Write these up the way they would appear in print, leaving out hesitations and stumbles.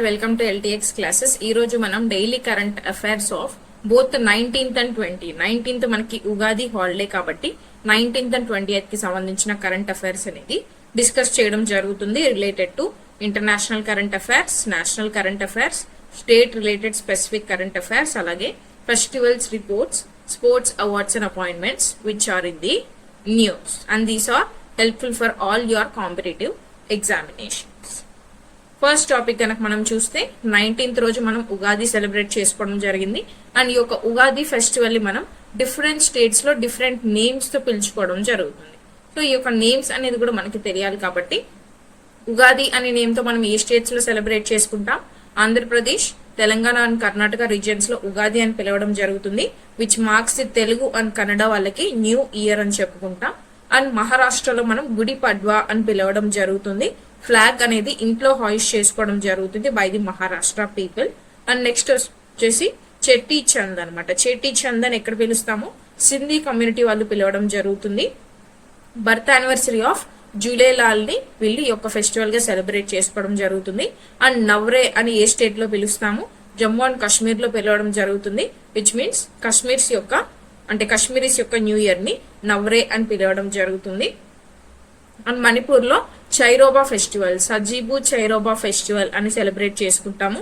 Welcome to LTX classes. ఈ రోజు మనం daily current affairs of both 19th and 20. 19th మనకి ఉగాది హాలిడే కాబట్టి 19th అండ్ 20th కి సంబంధించిన కరెంట్ అఫైర్స్ అనేది డిస్కస్ చేయడం జరుగుతుంది. Related to international current affairs, national current affairs, state related specific current affairs, అలాగే festivals reports, sports awards and appointments which are in the news and these are helpful for all your competitive examinations. First topic కనుక మనం చూస్తే 19th రోజు మనం Ugadi celebrate చేసుకోవడం జరిగింది. And ఈ యొక్క ఉగాది ఫెస్టివల్ ని మనం డిఫరెంట్ స్టేట్స్ లో డిఫరెంట్ నేమ్స్ తో పిలుచుకోవడం జరుగుతుంది. సో ఈ యొక్క నేమ్స్ అనేది కూడా మనకి తెలియాలి కాబట్టి ఉగాది అనే నేమ్ తో మనం ఏ స్టేట్స్ లో సెలబ్రేట్ చేసుకుంటాం? ఆంధ్రప్రదేశ్, తెలంగాణ అండ్ కర్ణాటక రీజియన్స్ లో ఉగాది అని పిలవడం జరుగుతుంది, which marks the Telugu and Kannada వాళ్ళకి న్యూ ఇయర్ అని చెప్పుకుంటాం. అండ్ మహారాష్ట్రలో మనం గుడి పడ్వా అని పిలవడం జరుగుతుంది. ఫ్లాగ్ అనేది ఇంట్లో హాయిస్ట్ చేసుకోవడం జరుగుతుంది by the Maharashtra people. And next వచ్చేసి చెట్టి చంద్ అనమాట. చెట్టి చంద్ అని ఎక్కడ పిలుస్తామో సింధీ కమ్యూనిటీ వాళ్ళు పిలవడం జరుగుతుంది. బర్త్ యానివర్సరీ ఆఫ్ జూలేలాల్ ని వీళ్ళు ఈ యొక్క ఫెస్టివల్ గా సెలబ్రేట్ చేసుకోవడం జరుగుతుంది. అండ్ నవ్రే అని ఏ స్టేట్ లో పిలుస్తాము? జమ్మూ అండ్ కాశ్మీర్ లో పిలవడం జరుగుతుంది, విచ్ మీన్స్ కాశ్మీరీస్ యొక్క న్యూ ఇయర్ ని నవ్రే అని పిలవడం జరుగుతుంది. అండ్ మణిపూర్ లో చైరోబా ఫెస్టివల్, సజీబు చైరోబా ఫెస్టివల్ అని సెలబ్రేట్ చేసుకుంటాము.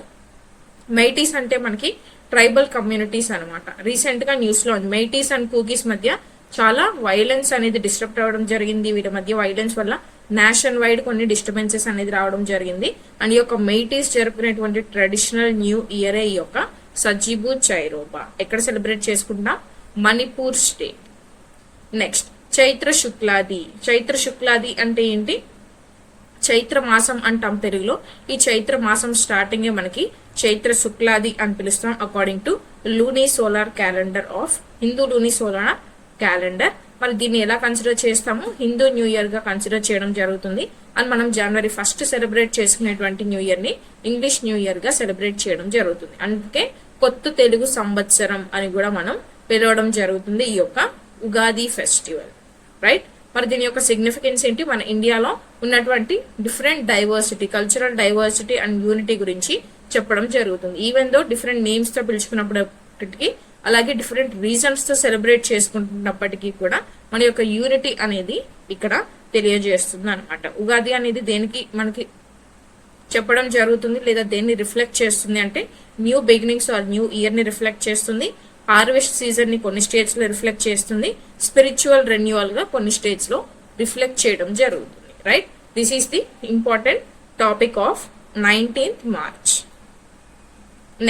మైటీస్ అంటే మనకి ట్రైబల్ కమ్యూనిటీస్ అనమాట. రీసెంట్ గా న్యూస్ లో మైటీస్ అండ్ కూకీస్ మధ్య చాలా వైలెన్స్ అనేది డిస్టర్బ్ అవ్వడం జరిగింది. వీటి మధ్య వైలెన్స్ వల్ల నేషన్ వైడ్ కొన్ని డిస్టర్బెన్సెస్ అనేది రావడం జరిగింది. అండ్ ఈ యొక్క మైటీస్ జరుపుకునేటువంటి ట్రెడిషనల్ న్యూ ఇయర్ ఈ యొక్క సజీబు చైరోబా. ఎక్కడ సెలబ్రేట్ చేసుకుంటాం? మణిపూర్ స్టేట్. నెక్స్ట్ చైత్ర శుక్లాది. చైత్ర శుక్లాది అంటే ఏంటి? చైత్ర మాసం అంటాం తెలుగులో. ఈ చైత్ర మాసం స్టార్టింగ్ మనకి చైత్ర శుక్లాది అని పిలుస్తాం according to Looney solar calendar of Hindu Looney solar calendar. మరి దీన్ని ఎలా కన్సిడర్ చేస్తాము? హిందూ న్యూ ఇయర్ గా కన్సిడర్ చేయడం జరుగుతుంది. అండ్ మనం జనవరి 1 సెలబ్రేట్ చేసుకునేటువంటి న్యూ ఇయర్ ని ఇంగ్లీష్ న్యూ ఇయర్ గా సెలబ్రేట్ చేయడం జరుగుతుంది. అందుకే కొత్త తెలుగు సంవత్సరం అని కూడా మనం పిలవడం జరుగుతుంది ఈ యొక్క ఉగాది ఫెస్టివల్, రైట్? మరి దీని యొక్క సిగ్నిఫికెన్స్ ఏంటి? మన ఇండియాలో ఉన్నటువంటి different diversity, cultural diversity and unity గురించి చెప్పడం జరుగుతుంది. ఈవెన్ దో డిఫరెంట్ నేమ్స్ తో పిలుచుకున్నప్పటికీ, అలాగే డిఫరెంట్ రీజన్స్ తో సెలబ్రేట్ చేసుకుంటున్నప్పటికీ కూడా మన యొక్క యూనిటీ అనేది ఇక్కడ తెలియజేస్తుంది అనమాట. ఉగాది అనేది దేనికి మనకి చెప్పడం జరుగుతుంది లేదా దేన్ని రిఫ్లెక్ట్ చేస్తుంది అంటే new beginnings or new year ని రిఫ్లెక్ట్ చేస్తుంది. హార్వెస్ట్ సీజన్ ని కొన్ని స్టేట్స్ లో రిఫ్లెక్ట్ చేస్తుంది. స్పిరిచువల్ రెన్యువల్ గా కొన్ని స్టేట్స్ లో రిఫ్లెక్ట్ చేయడం జరుగుతుంది, right? This is the important topic of 19th March.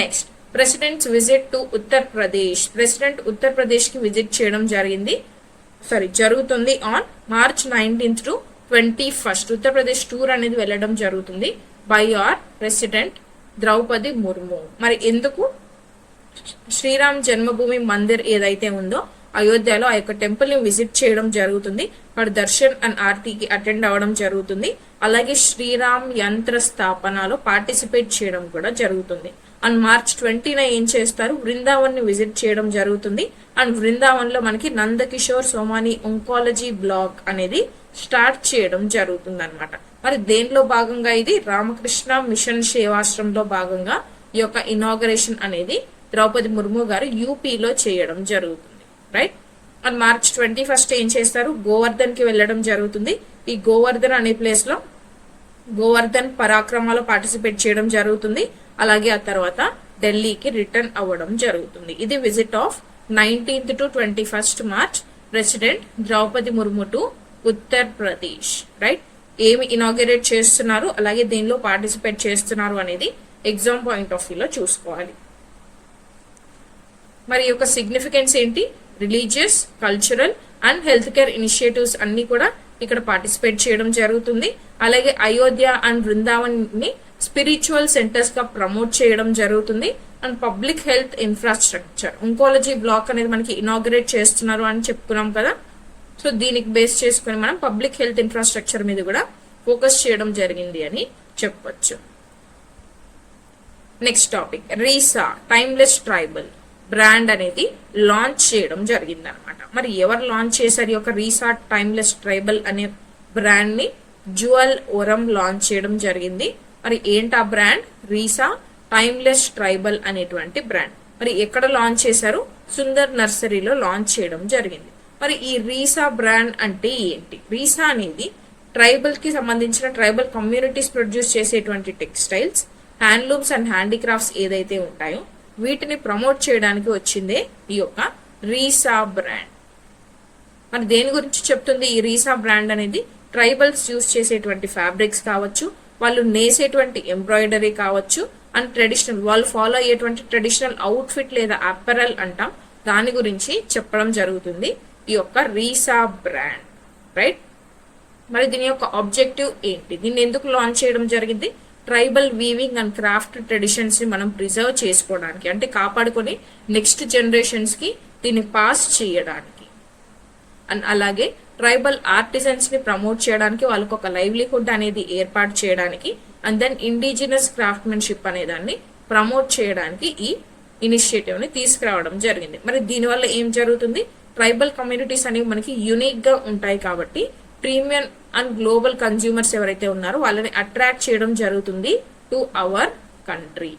Next president's visit to Uttar Pradesh. President Uttar Pradesh కి విజిట్ చేయడం జరుగుతుంది on March 19th to 21st. Uttar Pradesh tour అనేది వెళ్ళడం జరుగుతుంది by our president Droupadi Murmu. మరి ఎందుకు? శ్రీరామ్ జన్మభూమి మందిర్ ఏదైతే ఉందో అయోధ్యలో ఆ యొక్క టెంపుల్ ని విజిట్ చేయడం జరుగుతుంది. అక్కడ దర్శన్ అండ్ ఆర్తికి అటెండ్ అవ్వడం జరుగుతుంది. అలాగే శ్రీరామ్ యంత్ర స్థాపనలో పార్టిసిపేట్ చేయడం కూడా జరుగుతుంది. అండ్ March 20న ఏం చేస్తారు? బృందావన్ ని విజిట్ చేయడం జరుగుతుంది. అండ్ బృందావన్ లో మనకి నందకిషోర్ సోమాని ఒంకాలజీ బ్లాక్ అనేది స్టార్ట్ చేయడం జరుగుతుంది అనమాట. మరి దేనిలో భాగంగా ఇది? రామకృష్ణ మిషన్ సేవాశ్రమంలో భాగంగా ఈ యొక్క ఇనాగరేషన్ అనేది ద్రౌపది ముర్ము గారు యూపీలో చేయడం జరుగుతుంది, రైట్? అండ్ March 21st ఏం చేస్తారు? గోవర్ధన్ కి వెళ్ళడం జరుగుతుంది. ఈ గోవర్ధన్ అనే ప్లేస్ లో గోవర్ధన్ పరాక్రమాలో పార్టిసిపేట్ చేయడం జరుగుతుంది. అలాగే ఆ తర్వాత ఢిల్లీకి రిటర్న్ అవ్వడం జరుగుతుంది. ఇది visit of 19th to 21st March president Droupadi Murmu to Uttar Pradesh, right? ఏమి ఇనాగరేట్ చేస్తున్నారు, అలాగే దీనిలో పార్టిసిపేట్ చేస్తున్నారు అనేది ఎగ్జామ్ పాయింట్ ఆఫ్ వ్యూలో చూసుకోవాలి. మరి యొక్క సిగ్నిఫికెన్స్ ఏంటి? Religious, cultural and health care initiatives అన్ని కూడా ఇక్కడ పార్టిసిపేట్ చేయడం జరుగుతుంది. అలాగే అయోధ్య అండ్ బృందావన్ ని స్పిరిచువల్ సెంటర్స్ గా ప్రమోట్ చేయడం జరుగుతుంది. And public health infrastructure oncology block అనేది మనకి ఇనాగరేట్ చేస్తున్నారు అని చెప్పుకున్నాం కదా. సో దీనికి బేస్ చేసుకుని మనం పబ్లిక్ హెల్త్ ఇన్ఫ్రాస్ట్రక్చర్ మీద కూడా ఫోకస్ చేయడం జరిగింది అని చెప్పొచ్చు. Next topic Risa timeless tribal brand అనేది లాంచ్ చేయడం జరిగింది అనమాట. మరి ఎవరు లాంచ్ చేశారు ఈ యొక్క రీసా టైమ్లెస్ ట్రైబల్ అనే బ్రాండ్ ని? జ్యువల్ ఓరం లాంచ్ చేయడం జరిగింది. మరి ఏంటి ఆ బ్రాండ్? రీసా టైమ్లెస్ ట్రైబల్ అనేటువంటి బ్రాండ్. మరి ఎక్కడ లాంచ్ చేశారు? సుందర్ నర్సరీలో లాంచ్ చేయడం జరిగింది. మరి ఈ రీసా బ్రాండ్ అంటే ఏంటి? రీసా అనేది ట్రైబల్ కి సంబంధించిన ట్రైబల్ కమ్యూనిటీస్ ప్రొడ్యూస్ చేసేటువంటి టెక్స్టైల్స్, హ్యాండ్లూమ్స్ అండ్ హ్యాండీక్రాఫ్ట్స్ ఏదైతే ఉంటాయో వీటిని ప్రమోట్ చేయడానికి వచ్చిందే ఈ యొక్క రీసా బ్రాండ్. మరి దేని గురించి చెప్తుంది ఈ రీసా బ్రాండ్ అనేది? ట్రైబల్స్ యూస్ చేసేటువంటి ఫ్యాబ్రిక్స్ కావచ్చు, వాళ్ళు నేసేటువంటి ఎంబ్రాయిడరీ కావచ్చు, అండ్ ట్రెడిషనల్ వాళ్ళు ఫాలో అయ్యేటువంటి ట్రెడిషనల్ అవుట్ఫిట్ లేదా అపెరల్ అంటాం, దాని గురించి చెప్పడం జరుగుతుంది ఈ యొక్క రీసా బ్రాండ్. రైట్. మరి దీని యొక్క ఆబ్జెక్టివ్ ఏంటి? దీన్ని ఎందుకు లాంచ్ చేయడం జరిగింది? Tribal weaving and craft traditions ని మనం ప్రిజర్వ్ చేసుకోవడానికి, అంటే కాపాడుకొని నెక్స్ట్ జనరేషన్స్ కి దీన్ని పాస్ చేయడానికి, అండ్ అలాగే ట్రైబల్ ఆర్టిజన్స్ ని ప్రమోట్ చేయడానికి, వాళ్ళకు ఒక లైవ్లీహుడ్ అనేది ఏర్పాటు చేయడానికి, అండ్ దెన్ ఇండిజినస్ క్రాఫ్ట్మెన్షిప్ అనే దాన్ని ప్రమోట్ చేయడానికి ఈ ఇనిషియేటివ్ ని తీసుకురావడం జరిగింది. మరి దీనివల్ల ఏం జరుగుతుంది? ట్రైబల్ కమ్యూనిటీస్ అనేవి మనకి యూనిక్ గా ఉంటాయి కాబట్టి ప్రీమియం అండ్ గ్లోబల్ కన్జ్యూమర్స్ ఎవరైతే ఉన్నారో వాళ్ళని అట్రాక్ట్ చేయడం జరుగుతుంది టు అవర్ కంట్రీ.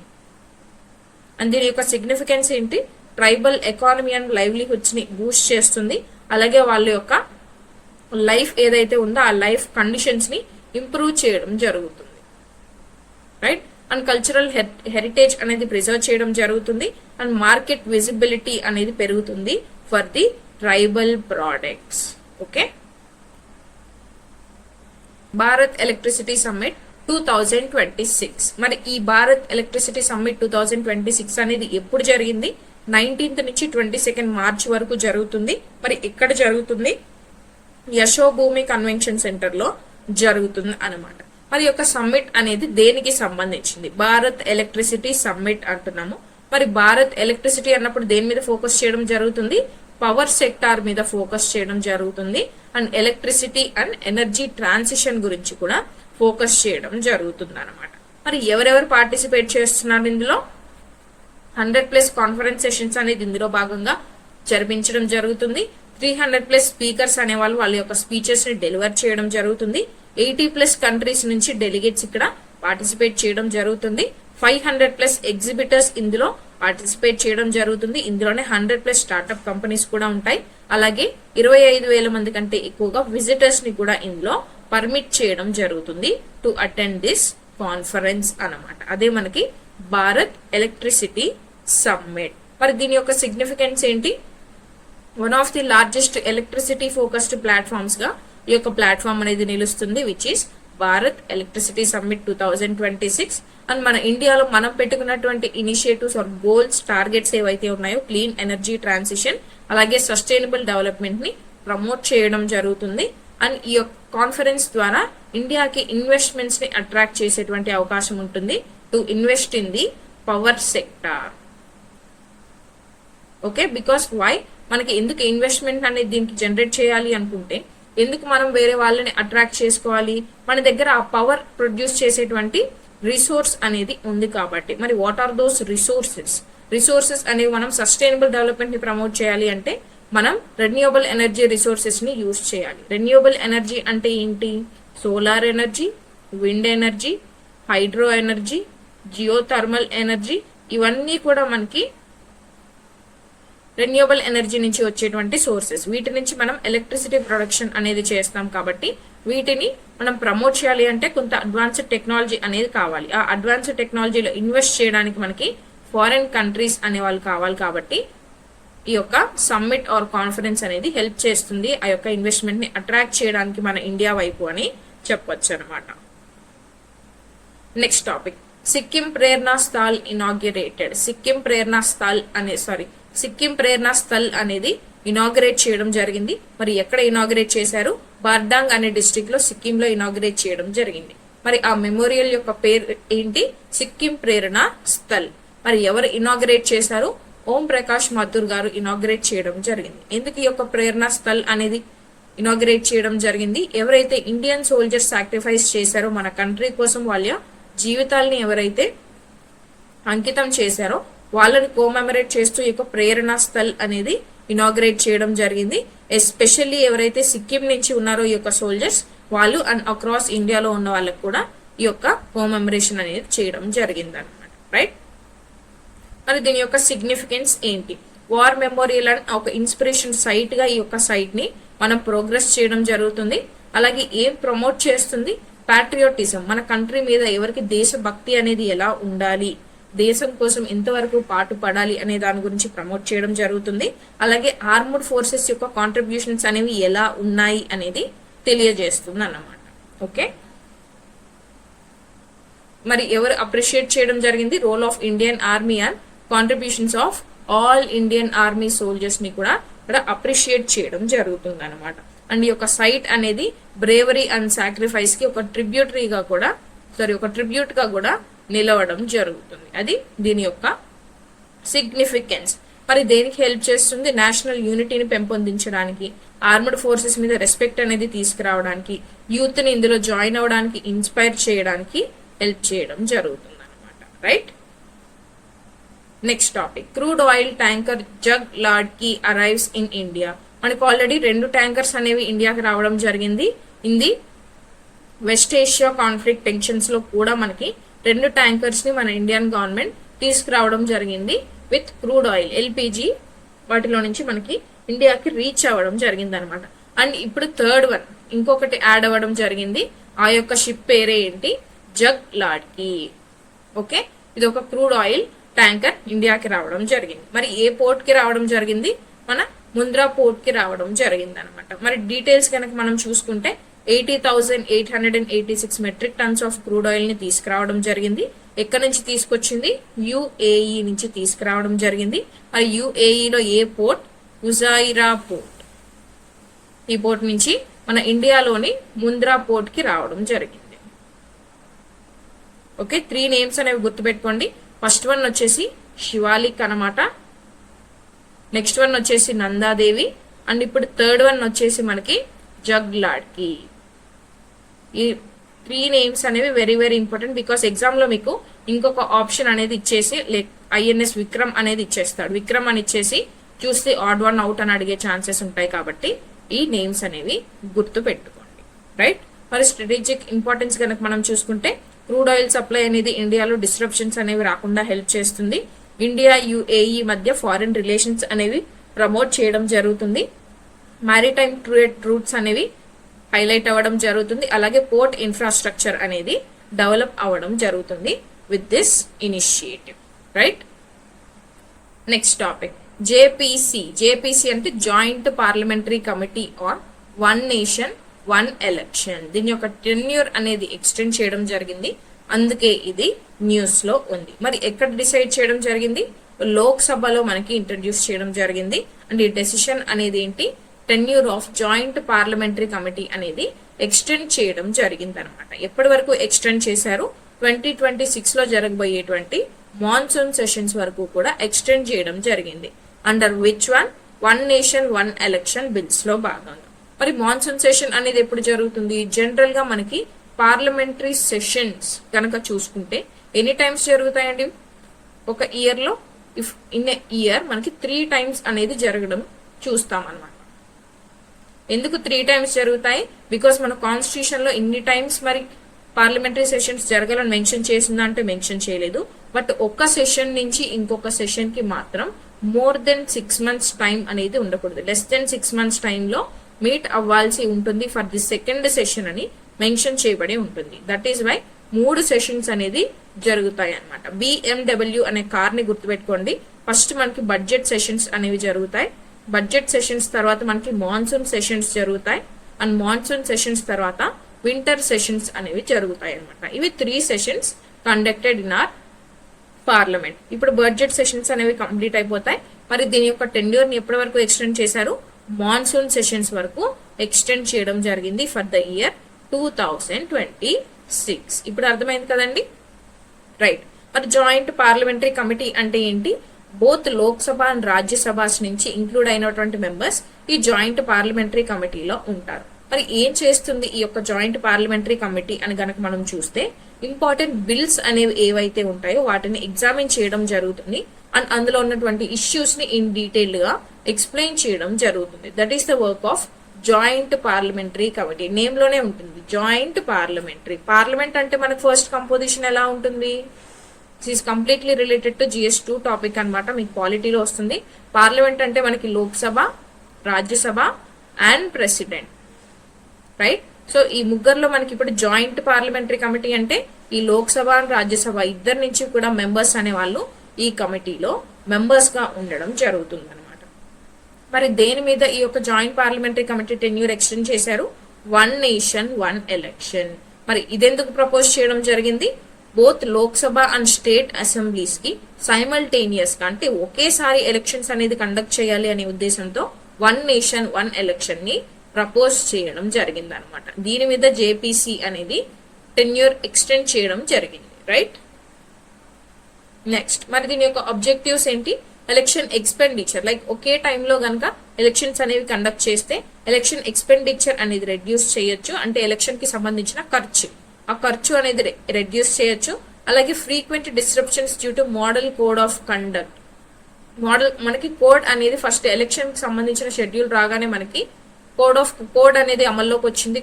అండ్ దీని యొక్క సిగ్నిఫికెన్స్ ఏంటి? ట్రైబల్ ఎకానమీ అండ్ లైవ్లీహుడ్స్ ని బూస్ట్ చేస్తుంది, అలాగే వాళ్ళ యొక్క లైఫ్ ఏదైతే ఉందో ఆ లైఫ్ కండిషన్స్ ని ఇంప్రూవ్ చేయడం జరుగుతుంది. రైట్. అండ్ కల్చరల్ హెరిటేజ్ అనేది ప్రిజర్వ్ చేయడం జరుగుతుంది, అండ్ మార్కెట్ విజిబిలిటీ అనేది పెరుగుతుంది for the tribal products. Okay. Bharat electricity summit 2026. మరి ఈ భారత్ ఎలక్ట్రిసిటీ సమ్మిట్ 2026 అనేది ఎప్పుడు జరిగింది? 19th నుంచి 22nd మార్చ్ వరకు జరుగుతుంది. మరి ఎక్కడ జరుగుతుంది? యశోభూమి కన్వెన్షన్ సెంటర్ లో జరుగుతుంది అన్నమాట. మరి యొక్క సమ్మిట్ అనేది దేనికి సంబంధించింది? భారత్ ఎలక్ట్రిసిటీ సమ్మిట్ అంటున్నాము. మరి భారత్ ఎలక్ట్రిసిటీ అన్నప్పుడు దేని మీద ఫోకస్ చేయడం జరుగుతుంది? పవర్ సెక్టార్ మీద ఫోకస్ చేయడం జరుగుతుంది, and electricity and energy transition గురించి కూడా ఫోకస్ చేయడం జరుగుతుంది అనమాట. మరి ఎవరెవరు పార్టిసిపేట్ చేస్తున్నారు ఇందులో? 100+ కాన్ఫరెన్స్ సెషన్స్ అనేది ఇందులో భాగంగా జరిపించడం జరుగుతుంది. 300+ స్పీకర్స్ అనే వాళ్ళు వాళ్ళ యొక్క స్పీచెస్ ని డెలివర్ చేయడం జరుగుతుంది. 80+ కంట్రీస్ నుంచి డెలిగేట్స్ ఇక్కడ పార్టిసిపేట్ చేయడం జరుగుతుంది. 500+ ఎగ్జిబిటర్స్ ఇందులో పార్టిసిపేట్ చేయడం జరుగుతుంది. ఇందులోనే 100+ స్టార్ట్అప్ కంపెనీస్ కూడా ఉంటాయి. అలాగే 25,000 మంది కంటే ఎక్కువగా విజిటర్స్ ని కూడా ఇందులో పర్మిట్ చేయడం జరుగుతుంది టు అటెండ్ దిస్ కాన్ఫరెన్స్ అన్నమాట. అదే మనకి భారత్ ఎలక్ట్రిసిటీ సమ్మిట్. మరి దీని యొక్క సిగ్నిఫికెన్స్ ఏంటి? One of the largest electricity focused platforms గా ఈ యొక్క ప్లాట్ఫామ్ అనేది నిలుస్తుంది, which is Bharat electricity summit 2026. And మన ఇండియాలో మనం పెట్టుకున్నటువంటి ఇనిషియేటివ్స్ ఆర్ గోల్స్, టార్గెట్స్ ఏవైతే ఉన్నాయో క్లీన్ ఎనర్జీ ట్రాన్సిషన్ అలాగే సస్టైనబుల్ డెవలప్మెంట్ ని ప్రమోట్ చేయడం జరుగుతుంది. అండ్ ఈ యొక్క కాన్ఫరెన్స్ ద్వారా ఇండియాకి ఇన్వెస్ట్మెంట్స్ ని అట్రాక్ట్ చేసేటువంటి అవకాశం ఉంటుంది to invest in the power sector. Okay. Because why? మనకి ఎందుకు ఇన్వెస్ట్మెంట్ అనేది దీనికి జనరేట్ చేయాలి అనుకుంటే, ఎందుకు మనం వేరే వాళ్ళని అట్రాక్ట్ చేసుకోవాలి? మన దగ్గర ఆ పవర్ ప్రొడ్యూస్ చేసేటువంటి రిసోర్స్ అనేది ఉంది కాబట్టి. మరి వాట్ ఆర్ దోస్ రిసోర్సెస్ అనేవి మనం సస్టైనబుల్ డెవలప్మెంట్ ని ప్రమోట్ చేయాలి అంటే మనం రెన్యూవబుల్ ఎనర్జీ రిసోర్సెస్ ని యూజ్ చేయాలి. రెన్యూవబుల్ ఎనర్జీ అంటే ఏంటి? Solar energy, wind energy, hydro energy, geothermal energy, ఇవన్నీ కూడా మనకి రెన్యూవబుల్ ఎనర్జీ నుంచి వచ్చేటువంటి సోర్సెస్. వీటి నుంచి మనం ఎలక్ట్రిసిటీ ప్రొడక్షన్ అనేది చేస్తాం కాబట్టి వీటిని మనం ప్రమోట్ చేయాలి అంటే కొంత అడ్వాన్స్డ్ టెక్నాలజీ అనేది కావాలి. ఆ అడ్వాన్స్డ్ టెక్నాలజీలో ఇన్వెస్ట్ చేయడానికి మనకి ఫారెన్ కంట్రీస్ అనే వాళ్ళు కావాలి కాబట్టి ఈ యొక్క సమ్మిట్ ఆర్ కాన్ఫరెన్స్ అనేది హెల్ప్ చేస్తుంది ఆ యొక్క ఇన్వెస్ట్మెంట్ ని అట్రాక్ట్ చేయడానికి మన ఇండియా వైపు అని చెప్పొచ్చు అనమాట. Next topic, Sikkim Prerna Sthal inaugurated. Sikkim Prerna Sthal అనేది ఇనాగ్రేట్ చేయడం జరిగింది. మరి ఎక్కడ ఇనాగ్రేట్ చేశారు? బార్డాంగ్ అనే డిస్ట్రిక్ట్ లో సిక్కిం లో ఇనాగ్రేట్ చేయడం జరిగింది. మరి ఆ మెమోరియల్ యొక్క పేరు ఏంటి? సిక్కిం ప్రేరణా స్థల్. మరి ఎవరు ఇనాగ్రేట్ చేశారు? ఓం ప్రకాష్ మాథుర్ గారు ఇనాగ్రేట్ చేయడం జరిగింది. ఎందుకు ఈ యొక్క ప్రేరణా స్థల్ అనేది ఇనాగ్రేట్ చేయడం జరిగింది? ఎవరైతే ఇండియన్ సోల్జర్స్ సాక్రిఫైస్ చేశారో మన కంట్రీ కోసం, వాళ్ళ జీవితాలని ఎవరైతే అంకితం చేశారో వాళ్ళని కోమెమరేట్ చేస్తూ ఈ యొక్క ప్రేరణా స్థల్ అనేది ఇనాగ్రేట్ చేయడం జరిగింది. ఎస్పెషల్లీ ఎవరైతే సిక్కిం నుంచి ఉన్నారో ఈ యొక్క సోల్జర్స్, వాళ్ళు అండ్ అక్రాస్ ఇండియాలో ఉన్న వాళ్ళకి కూడా ఈ యొక్క కోమెమరేషన్ అనేది చేయడం జరిగింది అనమాట. రైట్, మరి దీని యొక్క సిగ్నిఫికెన్స్ ఏంటి? వార్ మెమోరియల్ అండ్ ఒక ఇన్స్పిరేషన్ సైట్ గా ఈ యొక్క సైట్ ని మనం ప్రోగ్రెస్ చేయడం జరుగుతుంది. అలాగే ఏం ప్రమోట్ చేస్తుంది? పాట్రియోటిజం, మన కంట్రీ మీద ఎవరికి దేశభక్తి అనేది ఎలా ఉండాలి, దేశం కోసం ఎంతవరకు పాటు పడాలి అనే దాని గురించి ప్రమోట్ చేయడం జరుగుతుంది. అలాగే ఆర్మ్డ్ ఫోర్సెస్ యొక్క కాంట్రిబ్యూషన్స్ అనేవి ఎలా ఉన్నాయి అనేది తెలియజేస్తుంది అన్నమాట. ఓకే, మరి ఎవరు అప్రిషియేట్ చేయడం జరిగింది? Role of Indian army and contributions of all Indian army soldiers ని కూడా ఇక్కడ అప్రిషియేట్ చేయడం జరుగుతుంది అనమాట. అండ్ ఈ యొక్క సైట్ అనేది బ్రేవరీ అండ్ సాక్రిఫైస్ కి ఒక ట్రిబ్యూట్ గా కూడా నిలవడం జరుగుతుంది. అది దీని యొక్క సిగ్నిఫికెన్స్. మరి దేనికి హెల్ప్ చేస్తుంది? నేషనల్ యూనిటీని పెంపొందించడానికి, ఆర్మ్డ్ ఫోర్సెస్ మీద రెస్పెక్ట్ అనేది తీసుకురావడానికి, యూత్ ని ఇందులో జాయిన్ అవడానికి, ఇన్స్పైర్ చేయడానికి హెల్ప్ చేయడం జరుగుతుంది అనమాట. Right, next topic, crude oil tanker jug lord కి అరైవ్స్ ఇన్ ఇండియా. మనకు ఆల్రెడీ 2 ట్యాంకర్స్ అనేవి ఇండియాకి రావడం జరిగింది. ఇది వెస్ట్ ఏషియా కాన్ఫ్లిక్ట్ టెన్షన్స్ లో కూడా మనకి 2 ట్యాంకర్స్ ని మన ఇండియన్ గవర్నమెంట్ తీసుకురావడం జరిగింది విత్ క్రూడ్ ఆయిల్, ఎల్పిజి వాటిలో నుంచి మనకి ఇండియాకి రీచ్ అవ్వడం జరిగింది అనమాట. అండ్ ఇప్పుడు థర్డ్ వన్ ఇంకొకటి యాడ్ అవ్వడం జరిగింది. ఆ యొక్క షిప్ పేరే ఏంటి? జగ్ లార్డ్ కి. ఓకే, ఇది ఒక క్రూడ్ ఆయిల్ ట్యాంకర్ ఇండియాకి రావడం జరిగింది. మరి ఏ పోర్ట్ కి రావడం జరిగింది? మన ముంద్రా పోర్ట్ కి రావడం జరిగింది అనమాట. మరి డీటెయిల్స్ కనుక మనం చూసుకుంటే 80,886 metric tons of crude oil ని తీసుకురావడం జరిగింది. ఎక్కడి నుంచి తీసుకొచ్చింది? యుఏఈ నుంచి తీసుకురావడం జరిగింది. మరి యుఏఈలో ఏ పోర్ట్? ఉజైరా పోర్ట్. ఈ పోర్ట్ నుంచి మన ఇండియాలోని ముంద్రా పోర్ట్ కి రావడం జరిగింది. ఓకే, 3 నేమ్స్ అనేవి గుర్తుపెట్టుకోండి. ఫస్ట్ వన్ వచ్చేసి శివాలిక్ అనమాట, నెక్స్ట్ వన్ వచ్చేసి నందాదేవి, అండ్ ఇప్పుడు థర్డ్ వన్ వచ్చేసి మనకి జగ్ లార్డ్ కి. ఈ 3 నేమ్స్ అనేవి very very important. Because exam లో మీకు ఇంకొక ఆప్షన్ అనేది ఇచ్చేసి ఐఎన్ఎస్ విక్రమ్ అనేది ఇచ్చేస్తాడు. విక్రమ్ అని ఇచ్చేసి చూస్తే ఆడ్ వన్ అవుట్ అని అడిగే ఛాన్సెస్ ఉంటాయి. కాబట్టి ఈ నేమ్స్ అనేవి గుర్తు పెట్టుకోండి. రైట్, మరి స్ట్రాటజిక్ ఇంపార్టెన్స్ కనుక మనం చూసుకుంటే క్రూడ్ ఆయిల్ సప్లై అనేది ఇండియాలో డిస్ట్రప్షన్స్ అనేవి రాకుండా హెల్ప్ చేస్తుంది. ఇండియా యుఏఈ మధ్య ఫారిన్ రిలేషన్స్ అనేవి ప్రమోట్ చేయడం జరుగుతుంది. మారిటైమ్ ట్రేడ్ రూట్స్ అనేవి హైలైట్ అవ్వడం జరుగుతుంది. అలాగే పోర్ట్ ఇన్ఫ్రాస్ట్రక్చర్ అనేది డెవలప్ అవ్వడం జరుగుతుంది with this initiative. Right, next topic JPC అంటే joint parliamentary committee on one nation one election. దీని యొక్క టెన్యూర్ అనేది ఎక్స్టెండ్ చేయడం జరిగింది. అందుకే ఇది న్యూస్ లో ఉంది. మరి ఎక్కడ డిసైడ్ చేయడం జరిగింది? లోక్ సభలో మనకి ఇంట్రడ్యూస్ చేయడం జరిగింది. అండ్ ఈ డెసిషన్ అనేది ఏంటి? Tenure of joint parliamentary committee అనేది ఎక్స్టెండ్ చేయడం జరిగింది అనమాట. ఎప్పటి వరకు ఎక్స్టెండ్ చేశారు? 2026 లో జరగబోయేటువంటి మాన్సూన్ సెషన్స్ వరకు కూడా ఎక్స్టెండ్ చేయడం జరిగింది. Under which one nation one election bills లో భాగంగా. మరి మాన్సూన్ సెషన్ అనేది ఎప్పుడు జరుగుతుంది? జనరల్ గా మనకి పార్లమెంటరీ సెషన్స్ కనుక చూసుకుంటే ఎన్ని టైమ్స్ జరుగుతాయండి? ఒక ఇయర్ లో ఇన్ ఇయర్ మనకి 3 times అనేది జరగడం చూస్తాం అనమాట. ఎందుకు 3 times జరుగుతాయి? బికాస్ మన కాన్స్టిట్యూషన్ లో ఇన్ని టైమ్స్ మరి పార్లమెంటరీ సెషన్స్ జరగాలని మెన్షన్ చేసిందా అంటే మెన్షన్ చేయలేదు. బట్ ఒక సెషన్ నుంచి ఇంకొక సెషన్ కి మాత్రం మోర్ దెన్ 6 months టైం అనేది ఉండకూడదు. లెస్ దెన్ 6 months టైంలో మీట్ అవ్వాల్సి ఉంటుంది ఫర్ ది సెకండ్ సెషన్ అని మెన్షన్ చేయబడి ఉంటుంది. దట్ ఈస్ వై 3 సెషన్స్ అనేది జరుగుతాయి అనమాట. BMW అనే కార్ ని గుర్తుపెట్టుకోండి. ఫస్ట్ మనకి బడ్జెట్ సెషన్స్ అనేవి జరుగుతాయి. బడ్జెట్ సెషన్స్ తర్వాత మనకి మాన్సూన్ సెషన్స్ జరుగుతాయి. అండ్ మాన్సూన్ సెషన్స్ తర్వాత వింటర్ సెషన్స్ అనేవి జరుగుతాయి అనమాట. ఇవి 3 sessions conducted in are parliament. ఇప్పుడు బడ్జెట్ సెషన్స్ అనేవి కంప్లీట్ అయిపోతాయి. మరి దీని యొక్క టెన్యూర్ ని ఎప్పటి వరకు ఎక్స్టెండ్ చేశారు? మాన్సూన్ సెషన్స్ వరకు ఎక్స్టెండ్ చేయడం జరిగింది ఫర్ ద ఇయర్ 2026. ఇప్పుడు అర్థమైంది కదండి. రైట్, మరి జాయింట్ పార్లమెంటరీ కమిటీ అంటే ఏంటి? బోత్ లోక్సభ అండ్ రాజ్యసభ నుంచి ఇంక్లూడ్ అయినటువంటి మెంబర్స్ ఈ జాయింట్ పార్లమెంటరీ కమిటీలో ఉంటారు. మరి ఏం చేస్తుంది ఈ యొక్క జాయింట్ పార్లమెంటరీ కమిటీ అని గనక మనం చూస్తే ఇంపార్టెంట్ బిల్స్ అనేవి ఏవైతే ఉంటాయో వాటిని ఎగ్జామిన్ చేయడం జరుగుతుంది. అండ్ అందులో ఉన్నటువంటి ఇష్యూస్ ని ఇన్ డీటెయిల్ గా ఎక్స్ప్లెయిన్ చేయడం జరుగుతుంది. That is the work of joint parliamentary committee. Name లోనే ఉంటుంది జాయింట్ పార్లమెంటరీ. పార్లమెంట్ అంటే మనకు ఫస్ట్ కంపోజిషన్ ఎలా ఉంటుంది? This is completely related to GS2 topic అనమాట, మీకు పాలిటీలో వస్తుంది. పార్లమెంట్ అంటే మనకి Lok Sabha, Rajya Sabha and president, right? So ఈ ముగ్గురులో మనకి ఇప్పుడు జాయింట్ పార్లమెంటరీ కమిటీ అంటే ఈ లోక్సభ అండ్ రాజ్యసభ ఇద్దరి నుంచి కూడా మెంబర్స్ అనే వాళ్ళు ఈ కమిటీలో మెంబర్స్ గా ఉండడం జరుగుతుంది అనమాట. మరి దేని మీద ఈ యొక్క joint parliamentary committee tenure extend చేశారు? 1 నేషన్ 1 ఎలక్షన్. మరి ఇదెందుకు ప్రపోజ్ చేయడం జరిగింది? Both Lok Sabha and state assemblies కి సైమల్టేనియస్ గా అంటే ఒకేసారి ఎలక్షన్స్ అనేది కండక్ట్ చేయాలి అనే ఉద్దేశంతో 1 నేషన్ 1 ఎలక్షన్ ని ప్రపోజ్ చేయడం జరిగింది అనమాట. దీని మీద JPC అనేది టెన్యూర్ ఎక్స్టెండ్ చేయడం జరిగింది, రైట్? నెక్స్ట్ మరి దీని యొక్క ఆబ్జెక్టివ్స్ ఏంటి? ఎలక్షన్ ఎక్స్పెండిచర్, లైక్ ఒకే టైంలో గనక ఎలక్షన్స్ అనేవి కండక్ట్ చేస్తే ఎలక్షన్ ఎక్స్పెండిచర్ అనేది రెడ్యూస్ చేయొచ్చు. అంటే ఎలక్షన్ కి సంబంధించిన ఖర్చు, ఆ ఖర్చు అనేది రెడ్యూస్ చేయొచ్చు. అలాగే frequent disruptions due to model code of conduct. మనకి కోడ్ అనేది ఫస్ట్ ఎలక్షన్ కి సంబంధించిన షెడ్యూల్ రాగానే మనకి కోడ్ అనేది అమల్లోకి వచ్చింది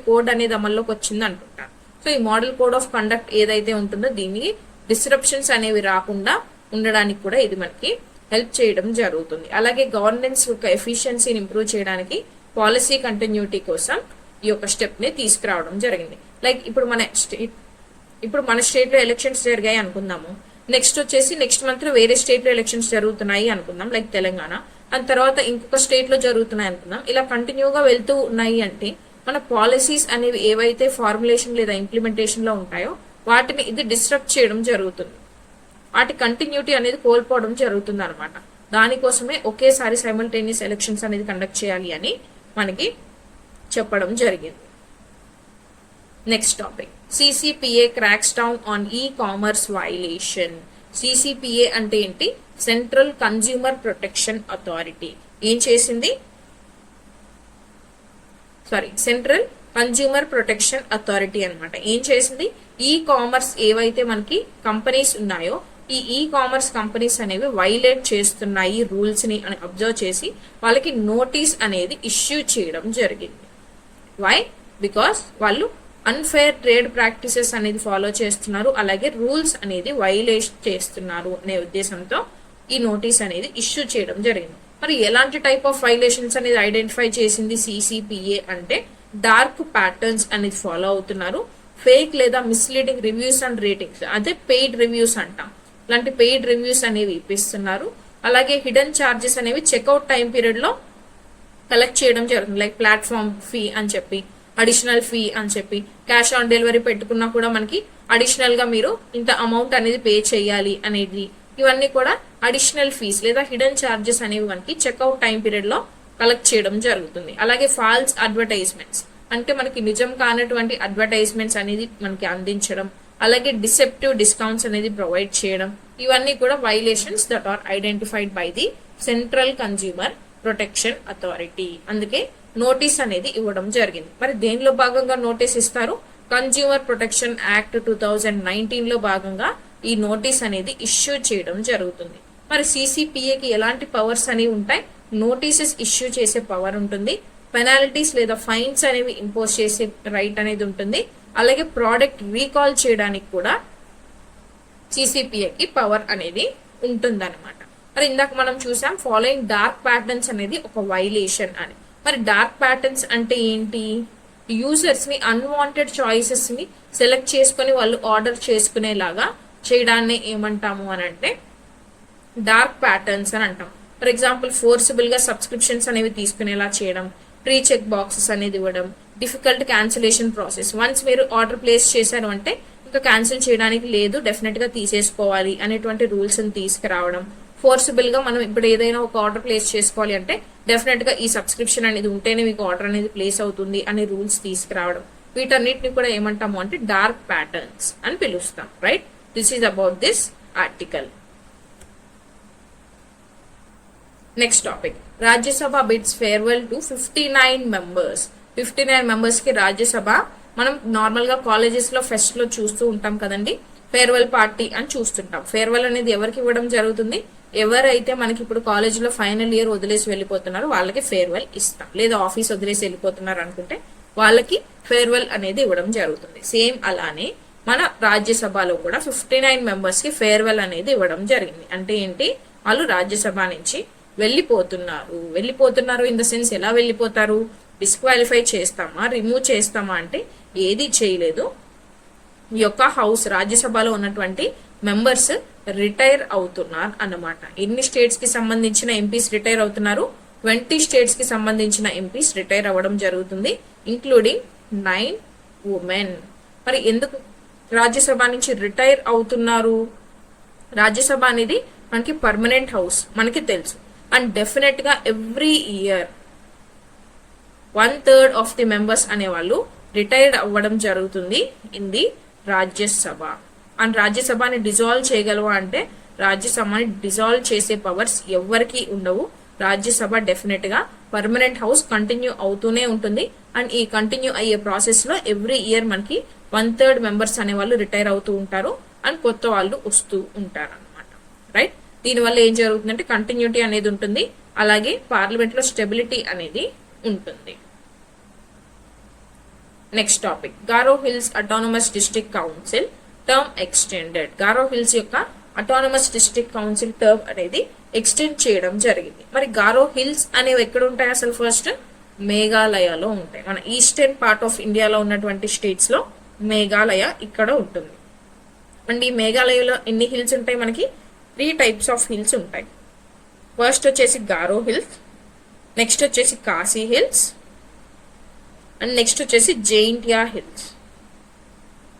అనుకుంటాను. సో ఈ మోడల్ కోడ్ ఆఫ్ కండక్ట్ ఏదైతే ఉంటుందో దీనికి డిస్రప్షన్స్ అనేవి రాకుండా ఉండడానికి కూడా ఇది మనకి హెల్ప్ చేయడం జరుగుతుంది. అలాగే గవర్నెన్స్ యొక్క ఎఫిషియన్సీని ఇంప్రూవ్ చేయడానికి పాలసీ కంటిన్యూటీ కోసం ఈ యొక్క స్టెప్ ని తీసుకురావడం జరిగింది. లైక్ ఇప్పుడు మన స్టేట్ లో ఎలక్షన్స్ జరిగాయి అనుకుందాము. నెక్స్ట్ వచ్చేసి నెక్స్ట్ మంత్ లో వేరే స్టేట్ లో ఎలక్షన్స్ జరుగుతున్నాయి అనుకుందాం, లైక్ తెలంగాణ. అండ్ తర్వాత ఇంకొక స్టేట్ లో జరుగుతున్నాయి అనుకుందాం. ఇలా కంటిన్యూగా వెళ్తూ ఉన్నాయి అంటే మన పాలసీస్ అనేవి ఏవైతే ఫార్ములేషన్ లేదా ఇంప్లిమెంటేషన్ లో ఉంటాయో వాటిని ఇది డిస్టర్బ్ చేయడం జరుగుతుంది. వాటి కంటిన్యూటీ అనేది కోల్పోవడం జరుగుతుంది అనమాట. దానికోసమే ఒకేసారి సైమల్టేనియస్ ఎలక్షన్స్ అనేది కండక్ట్ చేయాలి అని మనకి చెప్పడం జరిగింది. Next topic, CCPA cracks down on commerce violation. CCPA అంటే ఏంటి? సెంట్రల్ కన్స్యూమర్ ప్రొటెక్షన్ అథారిటీ ఏం చేసింది? సెంట్రల్ కన్స్యూమర్ ప్రొటెక్షన్ అథారిటీ అనమాట. ఏం చేసింది? కామర్స్ ఏవైతే మనకి కంపెనీస్ ఉన్నాయో ఈ కామర్స్ కంపెనీస్ అనేవి వైలేట్ చేస్తున్నాయి రూల్స్ ని అని అబ్జర్వ్ చేసి వాళ్ళకి నోటీస్ అనేది ఇష్యూ చేయడం జరిగింది. వై? బికాస్ వాళ్ళు అన్ఫేర్ ట్రేడ్ ప్రాక్టీసెస్ అనేది ఫాలో చేస్తున్నారు, అలాగే రూల్స్ అనేది వైలేట్ చేస్తున్నారు అనే ఉద్దేశంతో ఈ నోటీస్ అనేది ఇష్యూ చేయడం జరిగింది. మరి ఎలాంటి టైప్ ఆఫ్ వైలేషన్స్ అనేది ఐడెంటిఫై చేసింది CCPA అంటే డార్క్ ప్యాటర్న్స్ అనేది ఫాలో అవుతున్నారు, ఫేక్ లేదా మిస్లీడింగ్ రివ్యూస్ అండ్ రేటింగ్స్, అదే పెయిడ్ రివ్యూస్ అంటాం, ఇలాంటి పెయిడ్ రివ్యూస్ అనేవి ఇప్పిస్తున్నారు. అలాగే హిడెన్ చార్జెస్ అనేవి చెక్అవుట్ టైం పీరియడ్ లో కలెక్ట్ చేయడం జరుగుతుంది. లైక్ ప్లాట్ఫామ్ ఫీ అని చెప్పి, అడిషనల్ ఫీ అని చెప్పి, క్యాష్ ఆన్ డెలివరీ పెట్టుకున్నా కూడా మనకి అడిషనల్ గా మీరు ఇంత అమౌంట్ అనేది పే చేయాలి అనేది, ఇవన్నీ కూడా అడిషనల్ ఫీస్ లేదా హిడెన్ చార్జెస్ అనేవి మనకి చెక్అవుట్ టైం పీరియడ్ లో కలెక్ట్ చేయడం జరుగుతుంది. అలాగే ఫాల్స్ అడ్వర్టైజ్మెంట్స్ అంటే మనకి నిజం కానటువంటి అడ్వర్టైజ్మెంట్స్ అనేది మనకి అందించడం, అలాగే డిసెప్టివ్ డిస్కౌంట్స్ అనేది ప్రొవైడ్ చేయడం, ఇవన్నీ కూడా violations that are identified by the central consumer protection authority. అందుకే నోటీస్ అనేది ఇవ్వడం జరిగింది. మరి దేనిలో భాగంగా నోటీస్ ఇస్తారు? కన్స్యూమర్ ప్రొటెక్షన్ యాక్ట్ 2019 లో భాగంగా ఈ నోటీస్ అనేది ఇష్యూ చేయడం జరుగుతుంది. మరి CCPAకి ఎలాంటి పవర్స్ అనేవి ఉంటాయి? నోటీసెస్ ఇష్యూ చేసే పవర్ ఉంటుంది, పెనాల్టీస్ లేదా ఫైన్స్ అనేవి ఇంపోజ్ చేసే రైట్ అనేది ఉంటుంది, అలాగే ప్రోడక్ట్ రీకాల్ చేయడానికి కూడా CCPAకి పవర్ అనేది ఉంటుంది అనమాట. మరి ఇందాక మనం చూసాం ఫాలోయింగ్ డార్క్ ప్యాటర్న్స్ అనేది ఒక వైలేషన్ అని. మరి డార్క్ ప్యాటర్న్స్ అంటే ఏంటి? యూజర్స్ ని అన్వాంటెడ్ చాయిసెస్ ని సెలెక్ట్ చేసుకుని వాళ్ళు ఆర్డర్ చేసుకునేలాగా చేయడాన్ని ఏమంటాము అని అంటే డార్క్ ప్యాటర్న్స్ అని అంటాం. ఫర్ ఎగ్జాంపుల్ ఫోర్సిబుల్ గా సబ్స్క్రిప్షన్స్ అనేవి తీసుకునేలా చేయడం, ప్రీ చెక్ బాక్సెస్ అనేది ఇవ్వడం, డిఫికల్ట్ క్యాన్సిలేషన్ ప్రాసెస్. వన్స్ మీరు ఆర్డర్ ప్లేస్ చేశారు అంటే ఇంకా క్యాన్సిల్ చేయడానికి లేదు, డెఫినెట్ గా తీసేసుకోవాలి అనేటువంటి రూల్స్ ని తీసుకురావడం. ఫోర్సిబుల్ గా మనం ఇప్పుడు ఏదైనా ఒక ఆర్డర్ ప్లేస్ చేసుకోవాలి అంటే డెఫినెట్ గా ఈ సబ్స్క్రిప్షన్ అనేది ఉంటేనే మీకు ఆర్డర్ అనేది ప్లేస్ అవుతుంది అనే రూల్స్ తీసుకురావడం. వీటన్నిటిని కూడా ఏమంటాము అంటే డార్క్ ప్యాటర్న్స్ అని పిలుస్తాం, right? This is about this article. Next topic, Rajya Sabha bids farewell to 59 members. 59 members కి రాజ్యసభ మనం నార్మల్ గా కాలేజెస్ లో ఫెస్ట్ లో చూస్తూ ఉంటాం కదండి, ఫేర్వెల్ పార్టీ అని చూస్తుంటాం. ఫేర్వెల్ అనేది ఎవరికి ఇవ్వడం జరుగుతుంది? ఎవరైతే మనకి ఇప్పుడు కాలేజీలో ఫైనల్ ఇయర్ వదిలేసి వెళ్ళిపోతున్నారో వాళ్ళకి ఫేర్వెల్ ఇస్తాం, లేదా ఆఫీస్ వదిలేసి వెళ్ళిపోతున్నారు అనుకుంటే వాళ్ళకి ఫేర్వెల్ అనేది ఇవ్వడం జరుగుతుంది. సేమ్ అలానే మన రాజ్యసభలో కూడా 59 మెంబర్స్ కి ఫేర్వెల్ అనేది ఇవ్వడం జరిగింది. అంటే ఏంటి, వాళ్ళు రాజ్యసభ నుంచి వెళ్ళిపోతున్నారు ఇన్ ద సెన్స్ ఎలా వెళ్ళిపోతారు, డిస్క్వాలిఫై చేస్తామా, రిమూవ్ చేస్తామా అంటే ఏది చేయలేదు. ఈ యొక్క హౌస్ రాజ్యసభలో ఉన్నటువంటి మెంబర్స్ రిటైర్ అవుతున్నారు అన్నమాట. ఎన్ని స్టేట్స్ కి సంబంధించిన ఎంపీస్ రిటైర్ అవుతున్నారు, 20 స్టేట్స్ కి సంబంధించిన ఎంపీస్ రిటైర్ అవ్వడం జరుగుతుంది, ఇంక్లూడింగ్ 9 ఉమెన్. మరి ఎందుకు రాజ్యసభ నుంచి రిటైర్ అవుతున్నారు? రాజ్యసభ అనేది మనకి పర్మనెంట్ హౌస్ మనకి తెలుసు. అండ్ డెఫినెట్ గా every year 1/3 of the members అనేవాళ్ళు రిటైర్డ్ అవ్వడం జరుగుతుంది ఇన్ ది రాజ్యసభ. అండ్ రాజ్యసభని డిజాల్వ్ చేయగలవా అంటే రాజ్యసభని డిజాల్వ్ చేసే పవర్స్ ఎవరికి ఉండవు. రాజ్యసభ డెఫినెట్ గా పర్మనెంట్ హౌస్ కంటిన్యూ అవుతూనే ఉంటుంది. అండ్ ఈ కంటిన్యూ అయ్యే ప్రాసెస్ లో ఎవ్రీ ఇయర్ మనకి 1/3 మెంబర్స్ అనే వాళ్ళు రిటైర్ అవుతూ ఉంటారు అండ్ కొత్త వాళ్ళు వస్తూ ఉంటారు అనమాట. రైట్, దీనివల్ల ఏం జరుగుతుందంటే కంటిన్యూటీ అనేది ఉంటుంది, అలాగే పార్లమెంట్ లో స్టెబిలిటీ అనేది ఉంటుంది. Next topic, Garo hills autonomous district council term extended. Garo hills యొక్క అటానమస్ డిస్ట్రిక్ట్ కౌన్సిల్ టర్మ్ అనేది ఎక్స్టెండ్ చేయడం జరిగింది. మరి గారో హిల్స్ అనేవి ఎక్కడ ఉంటాయి? అసలు ఫస్ట్ మేఘాలయలో ఉంటాయి. మన ఈస్టర్న్ పార్ట్ ఆఫ్ ఇండియాలో ఉన్నటువంటి స్టేట్స్ లో మేఘాలయ ఇక్కడ ఉంటుంది. అండ్ ఈ మేఘాలయలో ఎన్ని హిల్స్ ఉంటాయి? మనకి 3 టైప్స్ ఆఫ్ హిల్స్ ఉంటాయి. ఫస్ట్ వచ్చేసి గారో హిల్స్, నెక్స్ట్ వచ్చేసి కాశీ హిల్స్, అండ్ నెక్స్ట్ వచ్చేసి జైంటియా హిల్స్.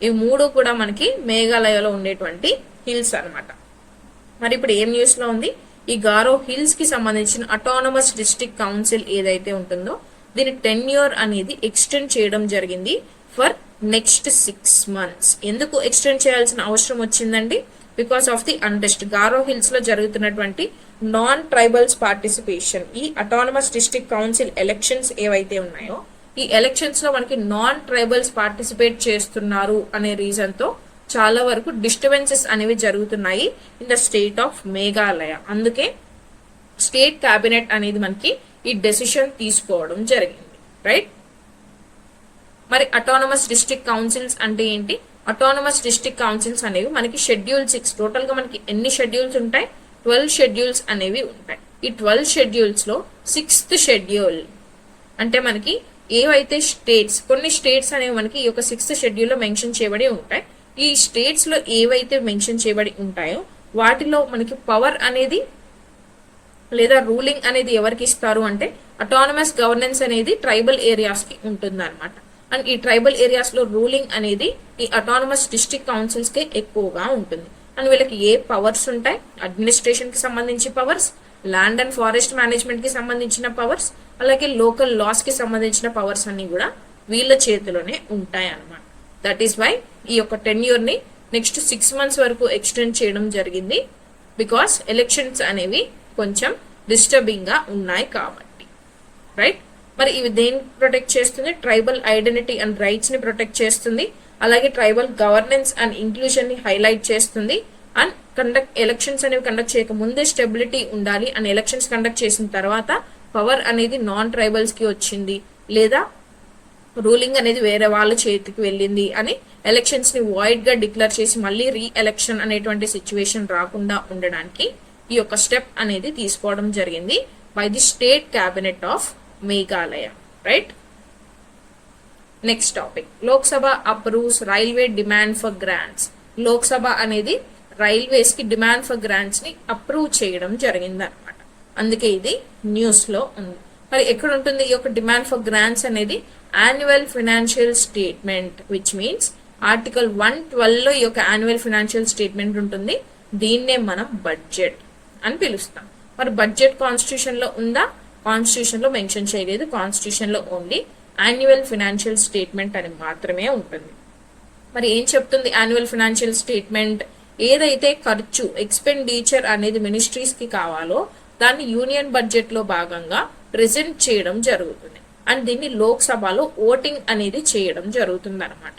ఈ 3 కూడా మనకి మేఘాలయలో ఉండేటువంటి హిల్స్ అన్నమాట. మరి ఇప్పుడు ఏం న్యూస్ లో ఉంది? ఈ గారో హిల్స్ కి సంబంధించిన అటానమస్ డిస్ట్రిక్ట్ కౌన్సిల్ ఏదైతే ఉంటుందో దీని టెన్యూర్ అనేది ఎక్స్టెండ్ చేయడం జరిగింది ఫర్ నెక్స్ట్ 6 months. ఎందుకు ఎక్స్టెండ్ చేయాల్సిన అవసరం వచ్చిందండి? Because of the unrest. Garo hills లో జరుగుతున్నటువంటి నాన్ ట్రైబల్స్ పార్టిసిపేషన్, ఈ అటానమస్ డిస్ట్రిక్ట్ కౌన్సిల్ ఎలక్షన్స్ ఏవైతే ఉన్నాయో ఈ ఎలక్షన్స్ లో మనకి నాన్ ట్రైబల్స్ పార్టిసిపేట్ చేస్తున్నారు అనే రీజన్ తో చాలా వరకు డిస్టర్బెన్సెస్ అనేవి జరుగుతున్నాయి in the state of Meghalaya. అందుకే స్టేట్ క్యాబినెట్ అనేది మనకి ఈ డెసిషన్ తీసుకోవడం జరిగింది. రైట్, మరి అటానమస్ డిస్ట్రిక్ట్ కౌన్సిల్స్ అంటే ఏంటి? అటానమస్ డిస్ట్రిక్ట్ కౌన్సిల్స్ అనేవి మనకి షెడ్యూల్ 6, టోటల్ గా మనకి ఎన్ని షెడ్యూల్స్ ఉంటాయి? 12 షెడ్యూల్స్ అనేవి ఉంటాయి. ఈ 12 షెడ్యూల్స్ లో 6th షెడ్యూల్ అంటే మనకి ఏవైతే స్టేట్స్, కొన్ని స్టేట్స్ అనేవి మనకి ఈ యొక్క 6th షెడ్యూల్ లో మెన్షన్ చేయబడి ఉంటాయి. ఈ స్టేట్స్ లో ఏవైతే మెన్షన్ చేయబడి ఉంటాయో వాటిలో మనకి పవర్ అనేది లేదా రూలింగ్ అనేది ఎవరికి ఇస్తారు అంటే అటానమస్ గవర్నెన్స్ అనేది ట్రైబల్ ఏరియాస్ కి ఉంటుంది అనమాట. అండ్ ఈ ట్రైబల్ ఏరియాస్ లో రూలింగ్ అనేది ఈ అటానమస్ డిస్ట్రిక్ట్ కౌన్సిల్స్ కి ఎక్కువగా ఉంటుంది. అండ్ వీళ్ళకి ఏ పవర్స్ ఉంటాయి? అడ్మినిస్ట్రేషన్ కి సంబంధించి powers, land and forest management కి సంబంధించిన పవర్స్, అలాగే లోకల్ లాస్ కి సంబంధించిన పవర్స్ అన్ని కూడా వీళ్ళ చేతిలోనే ఉంటాయి అన్నమాట. దట్ ఈస్ వై ఈ యొక్క టెన్యూర్ ని నెక్స్ట్ 6 months వరకు ఎక్స్టెండ్ చేయడం జరిగింది. బికాస్ ఎలక్షన్స్ అనేవి కొంచెం డిస్టర్బింగ్ గా ఉన్నాయి కాబట్టి. రైట్, మరి ఇవి దేని ప్రొటెక్ట్ చేస్తుంది? ట్రైబల్ ఐడెంటిటీ అండ్ రైట్స్ ని ప్రొటెక్ట్ చేస్తుంది, అలాగే ట్రైబల్ గవర్నెన్స్ అండ్ ఇంక్లూజన్ ని హైలైట్ చేస్తుంది. అండ్ ఎలక్షన్స్ అనేవి కండక్ట్ చేయక ముందే స్టెబిలిటీ ఉండాలి. అండ్ ఎలక్షన్స్ కండక్ట్ చేసిన తర్వాత పవర్ అనేది నాన్ ట్రైబల్స్ కి వచ్చింది లేదా రూలింగ్ అనేది వేరే వాళ్ళ చేతికి వెళ్ళింది అని ఎలక్షన్స్ ని వాయిడ్ గా డిక్లేర్ చేసి మళ్ళీ రీ ఎలక్షన్ అనేటువంటి సిచ్యువేషన్ రాకుండా ఉండడానికి ఈ యొక్క స్టెప్ అనేది తీసుకోవడం జరిగింది by the state cabinet of Meghalaya. Right, next topic, Lok Sabha approves railway demand for grants. Lok Sabha అనేది రైల్వేస్ కి డిమాండ్ ఫర్ గ్రాంట్స్ ని అప్రూవ్ చేయడం జరిగింది అనమాట. అందుకే ఇది న్యూస్ లో ఉంది. మరి ఎక్కడ ఉంటుంది ఈ యొక్క డిమాండ్ ఫర్ గ్రాంట్స్ అనేది? Annual financial statement, which means article 112 లో ఈ యొక్క యాన్యువల్ ఫైనాన్షియల్ స్టేట్మెంట్ ఉంటుంది. దీన్నే మనం బడ్జెట్ అని పిలుస్తాం. మరి బడ్జెట్ కాన్స్టిట్యూషన్ లో ఉందా? కాన్స్టిట్యూషన్ లో మెన్షన్ చేయలేదు. కాన్స్టిట్యూషన్ లో ఓన్లీ యాన్యువల్ ఫైనాన్షియల్ స్టేట్మెంట్ అని మాత్రమే ఉంటుంది. మరి ఏం చెప్తుంది యాన్యువల్ ఫైనాన్షియల్ స్టేట్మెంట్? ఏదైతే ఖర్చు ఎక్స్పెండిచర్ అనేది మినిస్ట్రీస్ కి కావాలో దాన్ని యూనియన్ బడ్జెట్ లో భాగంగా ప్రెజెంట్ చేయడం జరుగుతుంది. అండ్ దీన్ని లోక్సభలో ఓటింగ్ అనేది చేయడం జరుగుతుంది అనమాట.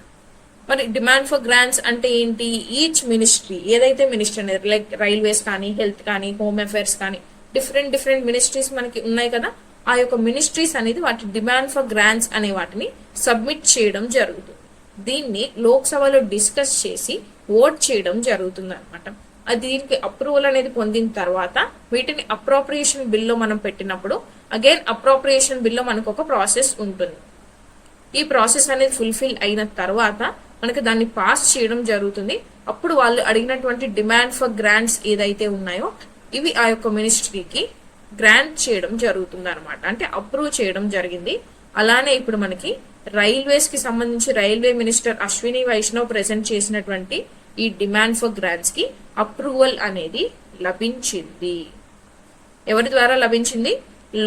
మరి డిమాండ్ ఫర్ గ్రాంట్స్ అంటే ఏంటి? ఈచ్ మినిస్ట్రీ, ఏదైతే మినిస్ట్రీ అనేది లైక్ రైల్వేస్ కానీ, హెల్త్ కానీ, హోమ్ అఫైర్స్ కానీ, డిఫరెంట్ మినిస్ట్రీస్ మనకి ఉన్నాయి కదా, ఆ యొక్క మినిస్ట్రీస్ అనేది వాటి డిమాండ్ ఫర్ గ్రాంట్స్ అనే వాటిని సబ్మిట్ చేయడం జరుగుతుంది. దీన్ని లోక్సభలో డిస్కస్ చేసి ఓట్ చేయడం జరుగుతుంది అనమాట. అది దీనికి అప్రూవల్ అనేది పొందిన తర్వాత వీటిని అప్రోప్రియేషన్ బిల్లో మనం పెట్టినప్పుడు అగైన్ అప్రోప్రియేషన్ బిల్లో మనకు ఒక ప్రాసెస్ ఉంటుంది. ఈ ప్రాసెస్ అనేది ఫుల్ఫిల్ అయిన తర్వాత మనకి దాన్ని పాస్ చేయడం జరుగుతుంది. అప్పుడు వాళ్ళు అడిగినటువంటి డిమాండ్ ఫర్ గ్రాంట్స్ ఏదైతే ఉన్నాయో ఇవి ఆ యొక్క మినిస్ట్రీకి గ్రాంట్ చేయడం జరుగుతుంది అనమాట, అంటే అప్రూవ్ చేయడం జరిగింది. అలానే ఇప్పుడు మనకి రైల్వేస్ కి సంబంధించి railway minister Ashwini Vaishnaw present చేసినటువంటి ఈ డిమాండ్ ఫర్ గ్రాంట్స్ కి అప్రూవల్ అనేది లభించింది. ఎవరి ద్వారా లభించింది?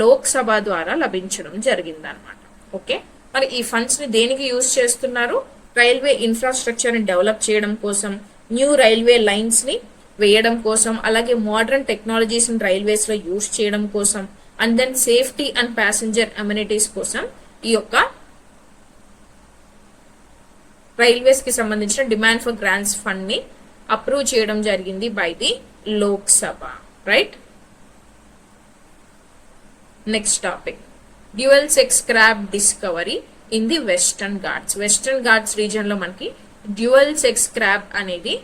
లోక్సభ ద్వారా లభించడం జరిగింది అనమాట. ఓకే, మరి ఈ ఫండ్స్ ని దేనికి యూజ్ చేస్తున్నారు? రైల్వే ఇన్ఫ్రాస్ట్రక్చర్ ని డెవలప్ చేయడం కోసం, న్యూ రైల్వే లైన్స్ ని వేయడం కోసం, అలాగే మోడర్న్ టెక్నాలజీస్ ని రైల్వేస్ లో యూజ్ చేయడం కోసం, and then safety and passenger amenities కోసం ఈ యొక్క రైల్వేస్ కి సంబంధించిన డిమాండ్ ఫర్ గ్రాంట్స్ ఫండ్ ని అప్రూవ్ చేయడం జరిగింది by the Lok Sabha. Right, next topic, dual sex crab discovery in the Western Ghats. Western Ghats region లో మనకి డ్యూయల్ సెక్స్ క్రాబ్ అనేది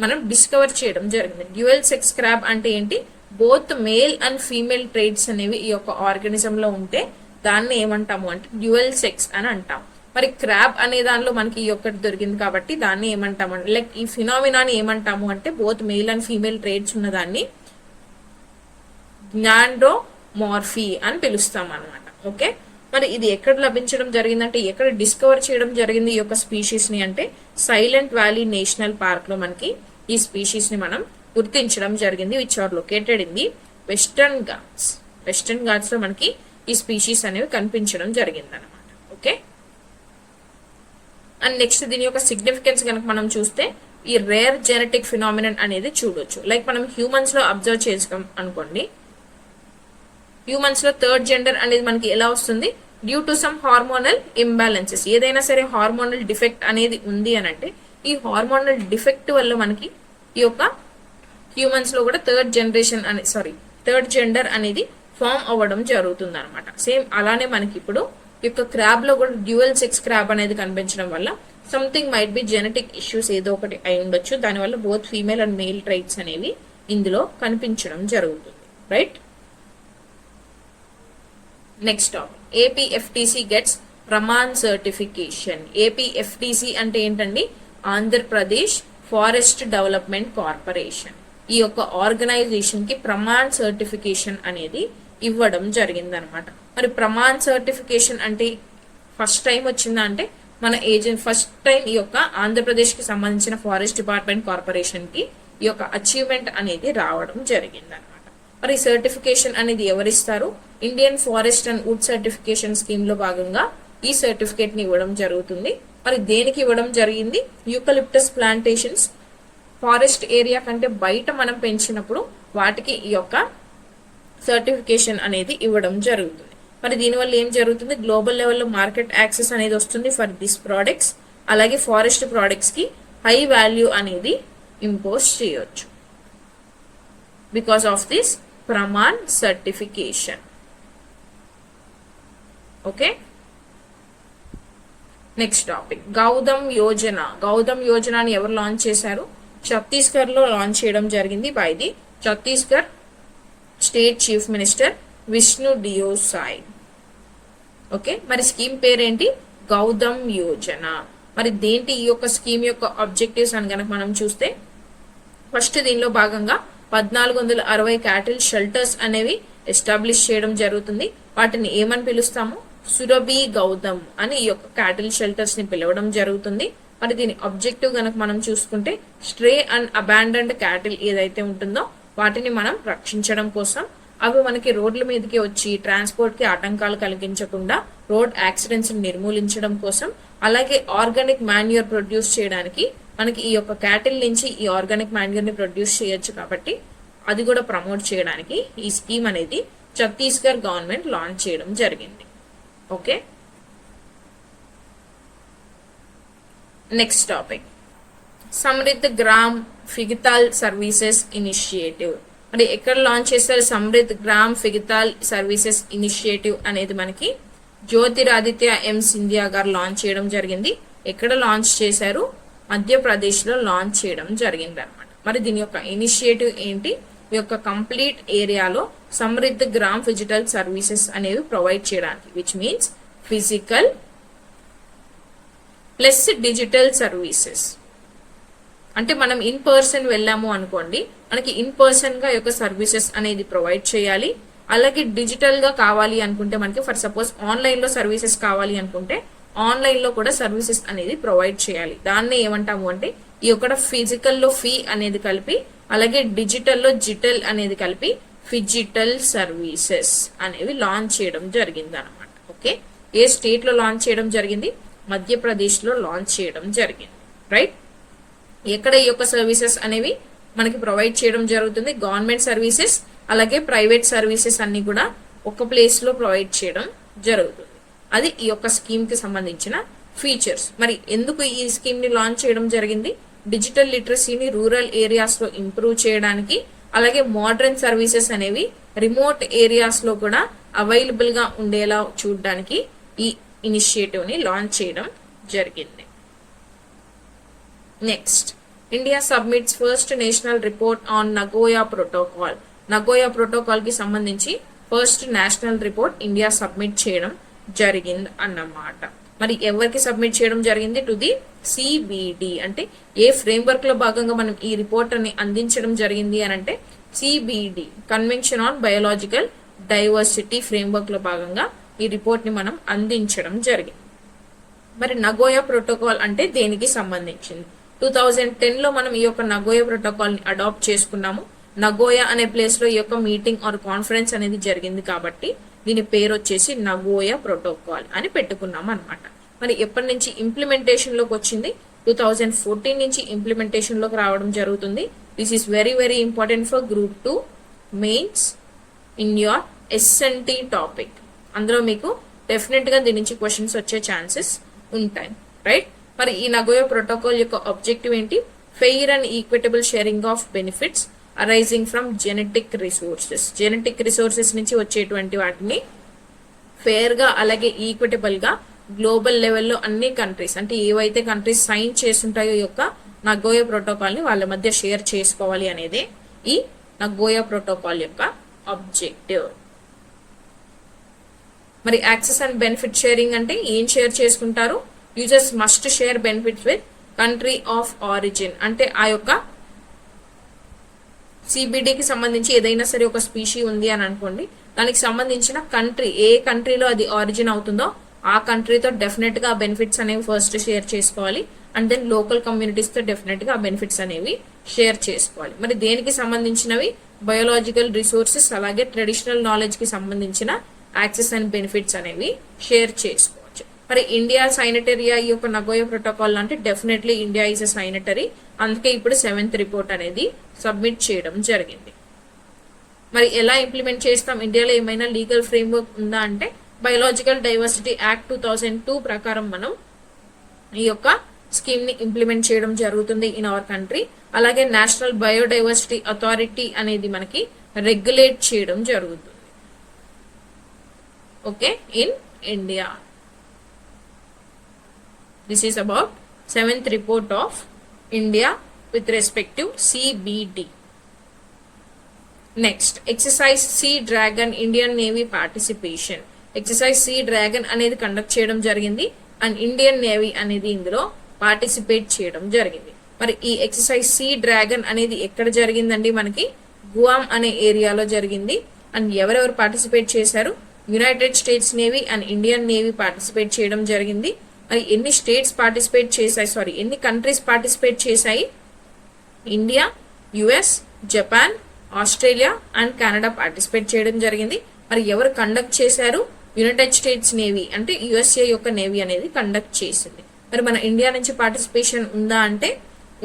మనం డిస్కవర్ చేయడం జరిగింది. డ్యూయల్ సెక్స్ క్రాబ్ అంటే ఏంటి? Both male and female trades అనేవి ఈ యొక్క ఆర్గానిజం లో ఉంటే దాన్ని ఏమంటాము అంటే డ్యూయల్ సెక్స్ అని అంటాం. మరి క్రాబ్ అనే దానిలో మనకి ఈ ఒక్కటి దొరికింది కాబట్టి దాన్ని ఏమంటాము అంటే, లైక్ ఈ ఫినామినాని ఏమంటాము అంటే both male and female trades ఉన్న దాన్ని జ్ఞాండ్రోమార్ఫీ అని పిలుస్తాం అనమాట. ఓకే, మరి ఇది ఎక్కడ లభించడం జరిగిందంటే, ఎక్కడ డిస్కవర్ చేయడం జరిగింది ఈ యొక్క స్పీషీస్ ని అంటే సైలెంట్ వ్యాలీ నేషనల్ పార్క్ లో మనకి ఈ స్పీషీస్ ని మనం గుర్తించడం జరిగింది, which are located in the Western Ghats. Western Ghats లో మనకి ఈ స్పీషీస్ అనేవి కనిపించడం జరిగింది అనమాట. ఓకే, అండ్ నెక్స్ట్ దీని యొక్క సిగ్నిఫికెన్స్ కనుక మనం చూస్తే ఈ రేర్ జెనెటిక్ ఫినామినన్ అనేది చూడొచ్చు. లైక్ మనం హ్యూమన్స్ లో అబ్జర్వ్ చేసాం అనుకోండి, హ్యూమన్స్ లో థర్డ్ జెండర్ అనేది మనకి ఎలా వస్తుంది? Due to some hormonal imbalances. ఏదైనా సరే హార్మోనల్ డిఫెక్ట్ అనేది ఉంది అని అంటే ఈ హార్మోనల్ డిఫెక్ట్ వల్ల మనకి ఈ యొక్క హ్యూమన్స్ లో కూడా థర్డ్ జెండర్ అనేది ఫామ్ అవ్వడం జరుగుతుంది అనమాట. సేమ్ అలానే మనకి ఇప్పుడు ఈ యొక్క క్రాబ్ లో కూడా డ్యూయల్ సెక్స్ క్రాబ్ అనేది కనిపించడం వల్ల something might be genetic issues ఏదో ఒకటి అయి ఉండొచ్చు. దానివల్ల both female and male traits అనేవి ఇందులో కనిపించడం జరుగుతుంది. Right, next topic, APFTC gets Pramaan certification. APFTC అంటే ఏంటండి? Andhra Pradesh forest development corporation. ఈ యొక్క ఆర్గనైజేషన్ కి ప్రమాణ్ సర్టిఫికేషన్ అనేది ఇవ్వడం జరిగిందనమాట. మరి ప్రమాణ్ సర్టిఫికేషన్ అంటే ఫస్ట్ టైం వచ్చిందా అంటే మన ఫస్ట్ టైం ఈ యొక్క ఆంధ్రప్రదేశ్ కి సంబంధించిన ఫారెస్ట్ డిపార్ట్మెంట్ కార్పొరేషన్ కి ఈ యొక్క అచీవ్మెంట్ అనేది రావడం జరిగిందనమాట. మరి సర్టిఫికేషన్ అనేది ఎవరిస్తారు? Indian forest and wood certification scheme లో భాగంగా ఈ సర్టిఫికేట్ ని ఇవ్వడం జరుగుతుంది. మరి దేనికి ఇవ్వడం జరిగింది? యూకలిప్టస్ ప్లాంటేషన్స్ ఫారెస్ట్ ఏరియా కంటే బయట మనం పెంచినప్పుడు వాటికి ఈ యొక్క సర్టిఫికేషన్ అనేది ఇవ్వడం జరుగుతుంది. మరి దీనివల్ల ఏం జరుగుతుంది? గ్లోబల్ లెవెల్లో మార్కెట్ యాక్సెస్ అనేది వస్తుంది ఫర్ దిస్ ప్రోడక్ట్స్. అలాగే ఫారెస్ట్ ప్రోడక్ట్స్ కి హై వాల్యూ అనేది ఇంపోజ్ చేయొచ్చు because of this Pramaan certification. Okay, next topic, Gautam Yojana. Gautam యోజనని ఎవరు లాంచ్ చేశారు? ఛత్తీస్గఢ్ లో లాంచ్ చేయడం జరిగింది by the Chhattisgarh state chief minister Vishnu Deo Sai. Okay, మరి స్కీమ్ పేరేంటి? గౌతమ్ యోజన. మరి దేంటి ఈ యొక్క స్కీమ్ యొక్క ఆబ్జెక్టివ్స్ అని కనుక మనం చూస్తే, ఫస్ట్ దీనిలో భాగంగా 1460 క్యాటిల్ షెల్టర్స్ అనేవి ఎస్టాబ్లిష్ చేయడం జరుగుతుంది. వాటిని ఏమని పిలుస్తాము? సురభి గౌతమ్ అని ఈ యొక్క క్యాటిల్ షెల్టర్స్ ని పిలవడం జరుగుతుంది. మరి దీని ఆబ్జెక్టివ్ కనుక మనం చూసుకుంటే, స్ట్రే అండ్ అబాండన్డ్ క్యాటిల్ ఏదైతే ఉంటుందో వాటిని మనం రక్షించడం కోసం, అవి మనకి రోడ్ల మీదకి వచ్చి ట్రాన్స్పోర్ట్ కి ఆటంకాలు కలిగించకుండా రోడ్ యాక్సిడెంట్స్ నిర్మూలించడం కోసం, అలాగే ఆర్గానిక్ మాన్యూర్ ప్రొడ్యూస్ చేయడానికి మనకి ఈ యొక్క క్యాటిల్ నుంచి ఈ ఆర్గానిక్ మాన్యూర్ ని ప్రొడ్యూస్ చేయొచ్చు కాబట్టి అది కూడా ప్రమోట్ చేయడానికి ఈ స్కీమ్ అనేది ఛత్తీస్గఢ్ గవర్నమెంట్ లాంచ్ చేయడం జరిగింది. Okay, next topic Samriddh Gram phygital services initiative. మరి ఎక్కడ లాంచ్ చేస్తారు? Samriddh Gram phygital services initiative అనేది మనకి జ్యోతిరాదిత్య ఎం సింధియా గారు లాంచ్ చేయడం జరిగింది. ఎక్కడ లాంచ్ చేశారు? మధ్యప్రదేశ్ లో లాంచ్ చేయడం జరిగింది అనమాట. మరి దీని యొక్క ఇనిషియేటివ్ ఏంటి? ఈ యొక్క కంప్లీట్ ఏరియాలో సమృద్ధ్ గ్రామ్ ఫిజిటల్ సర్వీసెస్ అనేవి ప్రొవైడ్ చేయడానికి, which means physical plus digital services. అంటే మనం ఇన్ పర్సన్ వెళ్ళాము అనుకోండి, మనకి ఇన్ పర్సన్ గా యొక్క సర్వీసెస్ అనేది ప్రొవైడ్ చేయాలి. అలాగే డిజిటల్ గా కావాలి అనుకుంటే మనకి ఫర్ సపోజ్ ఆన్లైన్ లో సర్వీసెస్ కావాలి అనుకుంటే ఆన్లైన్ లో కూడా సర్వీసెస్ అనేది ప్రొవైడ్ చేయాలి. దాన్ని ఏమంటాము అంటే ఈ యొక్క ఫిజికల్ లో ఫీ అనేది కలిపి, అలాగే డిజిటల్ లో జిటల్ అనేది కలిపి ఫిజిటల్ సర్వీసెస్ అనేవి లాంచ్ చేయడం జరిగింది అనమాట. ఓకే, ఏ స్టేట్ లో లాంచ్ చేయడం జరిగింది? మధ్యప్రదేశ్ లో లాంచ్ చేయడం జరిగింది. రైట్, ఎక్కడ ఈ యొక్క సర్వీసెస్ అనేవి మనకి ప్రొవైడ్ చేయడం జరుగుతుంది? గవర్నమెంట్ సర్వీసెస్ అలాగే ప్రైవేట్ సర్వీసెస్ అన్ని కూడా ఒక ప్లేస్ లో ప్రొవైడ్ చేయడం జరుగుతుంది. అది ఈ యొక్క స్కీమ్ కి సంబంధించిన ఫీచర్స్. మరి ఎందుకు ఈ స్కీమ్ ని లాంచ్ చేయడం జరిగింది? డిజిటల్ లిటరసీని రూరల్ ఏరియాస్ లో ఇంప్రూవ్ చేయడానికి, అలాగే మోడర్న్ సర్వీసెస్ అనేవి రిమోట్ ఏరియాస్ లో కూడా అవైలబుల్ గా ఉండేలా చూడడానికి ఈ ఇనిషియేటివ్ ని లాంచ్ చేయడం జరిగింది. Next, India submits first national report on Nagoya protocol. Nagoya protocol కి సంబంధించి first national report India submit చేయడం జరిగింది అన్నమాట. మరి ఎవరికి సబ్మిట్ చేయడం జరిగింది? To the CBD. అంటే ఏ ఫ్రేమ్వర్క్ లో భాగంగా మనం ఈ రిపోర్ట్ అని అందించడం జరిగింది అని అంటే CBD, convention on biological diversity framework లో భాగంగా ఈ రిపోర్ట్ ని మనం అందించడం జరిగింది. మరి నగోయా ప్రోటోకాల్ అంటే దేనికి సంబంధించింది? 2010 లో మనం ఈ యొక్క నగోయా ప్రోటోకాల్ ని అడాప్ట్ చేసుకున్నాము. నగోయా అనే ప్లేస్ లో ఈ యొక్క మీటింగ్ ఆర్ కాన్ఫరెన్స్ అనేది జరిగింది కాబట్టి దీని పేరు వచ్చేసి నగోయా ప్రోటోకాల్ అని పెట్టుకున్నాం అనమాట. మరి ఎప్పటి నుంచి ఇంప్లిమెంటేషన్ లోకి వచ్చింది? 2014 నుంచి ఇంప్లిమెంటేషన్ లోకి రావడం జరుగుతుంది. This is very very important for group 2 mains in your S N T topic. అందులో మీకు డెఫినెట్ గా దీని నుంచి క్వశ్చన్స్ వచ్చే ఛాన్సెస్ ఉంటాయి. రైట్, మరి ఈ నగోయా ప్రోటోకాల్ యొక్క ఆబ్జెక్టివ్ ఏంటి? Fair and equitable sharing of benefits arising from genetic resources. Genetic resources నుంచి వచ్చేటువంటి వాటిని ఫేర్ గా అలాగే ఈక్విటబుల్ గా గ్లోబల్ లెవెల్లో అన్ని కంట్రీస్, అంటే ఏవైతే కంట్రీస్ సైన్ చేస్తుంటాయో ఈ యొక్క నగోయా ప్రోటోకాల్ ని వాళ్ళ మధ్య షేర్ చేసుకోవాలి అనేది ఈ నగోయా ప్రోటోకాల్ యొక్క ఆబ్జెక్టివ్. మరి యాక్సెస్ అండ్ బెనిఫిట్ షేరింగ్ అంటే ఏం షేర్ చేసుకుంటారు? Users must share benefits with country of origin. అంటే ఆ యొక్క సిబిడికి సంబంధించి ఏదైనా సరే ఒక స్పీషీ ఉంది అని అనుకోండి, దానికి సంబంధించిన కంట్రీ, ఏ కంట్రీలో అది ఆరిజిన్ అవుతుందో ఆ కంట్రీతో డెఫినెట్ గా ఆ బెనిఫిట్స్ అనేవి ఫస్ట్ షేర్ చేసుకోవాలి. అండ్ దెన్ లోకల్ కమ్యూనిటీస్ తో డెఫినెట్ గా ఆ బెనిఫిట్స్ అనేవి షేర్ చేసుకోవాలి. మరి దేనికి సంబంధించినవి? బయోలాజికల్ రిసోర్సెస్ అలాగే ట్రెడిషనల్ నాలెడ్జ్ కి సంబంధించిన యాక్సెస్ అండ్ బెనిఫిట్స్ అనేవి షేర్ చేసుకోవచ్చు. మరి ఇండియా సైనటరీయా ఈ యొక్క నగోయా ప్రోటోకాల్ అంటే డెఫినెట్లీ ఇండియా ఈజ్ అ సైనటరీ. అందుకే ఇప్పుడు 7th రిపోర్ట్ అనేది సబ్మిట్ చేయడం జరిగింది. మరి ఎలా ఇంప్లిమెంట్ చేస్తాం? ఇండియాలో ఏమైనా లీగల్ ఫ్రేమ్వర్క్ ఉందా అంటే బయోలాజికల్ డైవర్సిటీ యాక్ట్ 2002 ప్రకారం మనం ఈ యొక్క స్కీమ్ ని ఇంప్లిమెంట్ చేయడం జరుగుతుంది ఇన్ అవర్ కంట్రీ. అలాగే నేషనల్ బయోడైవర్సిటీ అథారిటీ అనేది మనకి రెగ్యులేట్ చేయడం జరుగుతుంది. Okay, in India. This is about 7th report of India with respect to CBD. Next, exercise Sea Dragon Indian Navy participation. Exercise Sea Dragon అనేది conduct చేయడం జరిగింది and Indian navy అనేది ఇందులో participate చేయడం జరిగింది. మరి ఈ ఎక్సర్సైజ్ సీ డ్రాగన్ అనేది ఎక్కడ జరిగిందండి? మనకి గువామ్ అనే ఏరియాలో జరిగింది. అండ్ ఎవరెవరు పార్టిసిపేట్ చేశారు? United states navy and Indian navy participate చేయడం జరిగింది. మరి ఎన్ని స్టేట్స్ పార్టిసిపేట్ చేశాయి, ఎన్ని కంట్రీస్ పార్టిసిపేట్ చేశాయి? India, US, Japan, Australia and Canada participate చేయడం జరిగింది. మరి ఎవరు కండక్ట్ చేశారు? యునైటెడ్ స్టేట్స్ నేవీ అంటే యుఎస్ఏ యొక్క నేవీ అనేది కండక్ట్ చేసింది. మరి మన ఇండియా నుంచి పార్టిసిపేషన్ ఉందా అంటే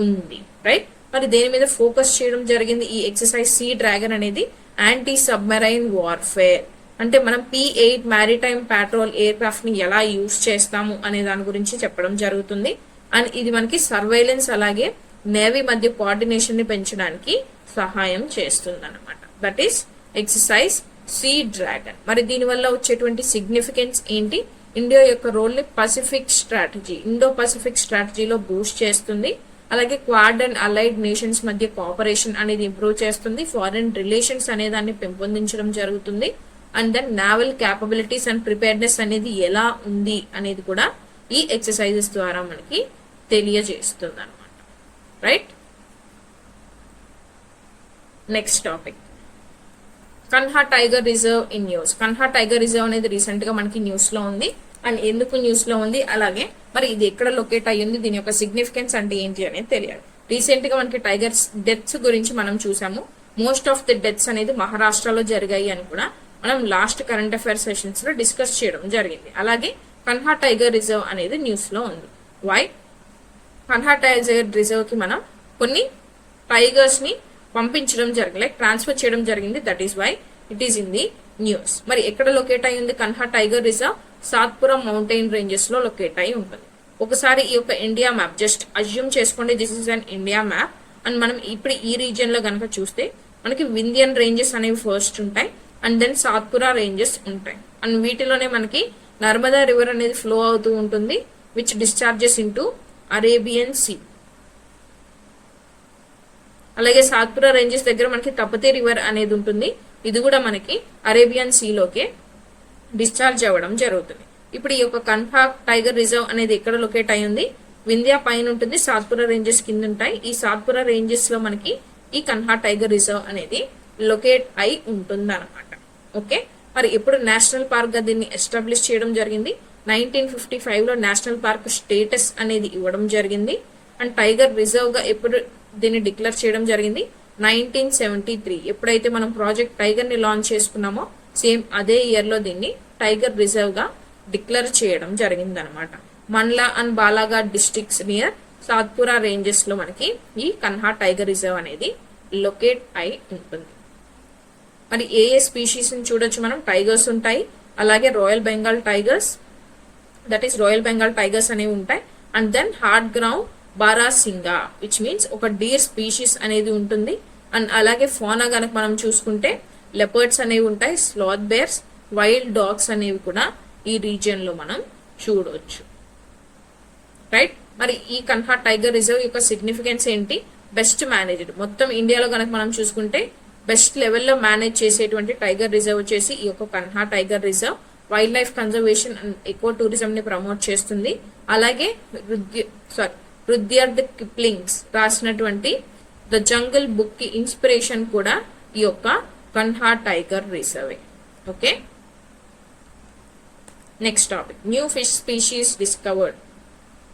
ఉంది. రైట్, మరి దేని మీద ఫోకస్ చేయడం జరిగింది? ఈ ఎక్సర్సైజ్ సీ డ్రాగన్ అనేది యాంటీ సబ్మెరైన్ వార్ఫేర్, అంటే మనం P-8 maritime patrol air craft ని ఎలా యూజ్ చేస్తాము అనే దాని గురించి చెప్పడం జరుగుతుంది. అండ్ ఇది మనకి సర్వైలెన్స్ అలాగే నేవీ మధ్య కోఆర్డినేషన్ ని పెంచడానికి సహాయం చేస్తుంది అనమాట. That is exercise sea dragon. మరి దీనివల్ల వచ్చేటువంటి సిగ్నిఫికెన్స్ ఏంటి? ఇండియా యొక్క రోల్ ని పసిఫిక్ స్ట్రాటజీ, ఇండో పసిఫిక్ స్ట్రాటజీలో బూస్ట్ చేస్తుంది. అలాగే క్వాడ్ అండ్ అలైడ్ నేషన్స్ మధ్య కోఆపరేషన్ అనేది ఇంప్రూవ్ చేస్తుంది. ఫారెన్ రిలేషన్స్ అనే దాన్ని పెంపొందించడం జరుగుతుంది. And then naval capabilities and preparedness అనేది ఎలా ఉంది అనేది కూడా ఈ ఎక్సర్సైజెస్ ద్వారా మనకి తెలియజేస్తుంది అనమాట. Right, next topic Kanha tiger reserve in news. Kanha tiger reserve అనేది రీసెంట్ గా మనకి న్యూస్ లో ఉంది. అండ్ ఎందుకు న్యూస్ లో ఉంది, అలాగే మరి ఇది ఎక్కడ లొకేట్ అయ్యింది, దీని యొక్క సిగ్నిఫికెన్స్ అంటే ఏంటి అనేది తెలియాలి. రీసెంట్ గా మనకి టైగర్స్ డెత్స్ గురించి మనం చూసాము. మోస్ట్ ఆఫ్ ది డెత్స్ అనేది మహారాష్ట్రలో జరిగాయి అని కూడా మనం లాస్ట్ కరెంట్ అఫైర్స్ సెషన్స్ లో డిస్కస్ చేయడం జరిగింది. అలాగే కన్హా టైగర్ రిజర్వ్ అనేది న్యూస్ లో ఉంది. వై? కన్హా టైగర్ రిజర్వ్ కి మనం కొన్ని టైగర్స్ ని పంపించడం జరిగింది, లైక్ ట్రాన్స్ఫర్ చేయడం జరిగింది. That is why it is in the news. మరి ఎక్కడ లొకేట్ అయి ఉంది Kanha tiger reserve? Satpura mountain ranges లో లొకేట్ అయి ఉంటుంది. ఒకసారి ఈ యొక్క ఇండియా మ్యాప్ జస్ట్ అజ్యూమ్ చేసుకోండి, this is an India map. And మనం ఇప్పుడు ఈ రీజియన్ లో కనుక చూస్తే మనకి వింధ్యన్ రేంజెస్ అనేవి ఫస్ట్ ఉంటాయి, అండ్ దెన్ సాత్పురా రేంజెస్ ఉంటాయి. అండ్ వీటిలోనే మనకి నర్మదా రివర్ అనేది ఫ్లో అవుతూ ఉంటుంది, which discharges into Arabian sea. అలాగే సాత్పురా రేంజెస్ దగ్గర మనకి తపతి రివర్ అనేది ఉంటుంది, ఇది కూడా మనకి అరేబియన్ సీలోకే డిశ్చార్జ్ అవ్వడం జరుగుతుంది. ఇప్పుడు ఈ యొక్క కన్హా టైగర్ రిజర్వ్ అనేది ఎక్కడ లొకేట్ అయి ఉంది? వింధ్యా పైన ఉంటుంది, సాత్పురా రేంజెస్ కింద ఉంటాయి. ఈ సాత్పురా రేంజెస్ లో మనకి ఈ కన్హా టైగర్ రిజర్వ్ అనేది లొకేట్ అయి ఉంటుంది అనమాట. ఓకే, మరి ఎప్పుడు నేషనల్ పార్క్ గా దీన్ని ఎస్టాబ్లిష్ చేయడం జరిగింది? 1955 లో నేషనల్ పార్క్ స్టేటస్ అనేది ఇవ్వడం జరిగింది. అండ్ టైగర్ రిజర్వ్ గా ఎప్పుడు దీన్ని డిక్లేర్ చేయడం జరిగింది? 1973. ఎప్పుడైతే మనం ప్రాజెక్ట్ టైగర్ ని లాంచ్ చేసుకున్నామో సేమ్ అదే ఇయర్ లో దీన్ని టైగర్ రిజర్వ్ గా డిక్లేర్ చేయడం జరిగింది అనమాట. Mandla and Balaghat districts near Satpura ranges లో మనకి ఈ కన్హా టైగర్ రిజర్వ్ అనేది లొకేట్ అయి ఉంటుంది. మరి ఏ ఏ స్పీషీస్ ని చూడొచ్చు మనం? టైగర్స్ ఉంటాయి, అలాగే royal Bengal tigers, that is royal Bengal tigers అనేవి ఉంటాయి. And then hard ground barasingha which means ఒక డీర్ స్పీషీస్ అనేది ఉంటుంది. అండ్ అలాగే ఫోనా గనక మనం చూసుకుంటే లెపర్డ్స్ అనేవి ఉంటాయి, స్లాత్ బేర్స్, వైల్డ్ డాగ్స్ అనేవి కూడా ఈ రీజియన్ లో మనం చూడవచ్చు. రైట్, మరి ఈ కన్హా టైగర్ రిజర్వ్ యొక్క సిగ్నిఫికెన్స్ ఏంటి? Best managed. మొత్తం ఇండియాలో కనుక మనం చూసుకుంటే బెస్ట్ లెవెల్లో మేనేజ్ చేసేటువంటి టైగర్ రిజర్వ్ వచ్చేసి ఈ యొక్క Kanha tiger reserve. Wild life conservation and eco tourism ని ప్రమోట్ చేస్తుంది. అలాగే రుద్యార్డ్ కిప్లింగ్స్ రాసినటువంటి ద జంగల్ బుక్ కి ఇన్స్పిరేషన్ కూడా ఈ యొక్క Kanha tiger reserve. Okay, next topic new fish species discovered.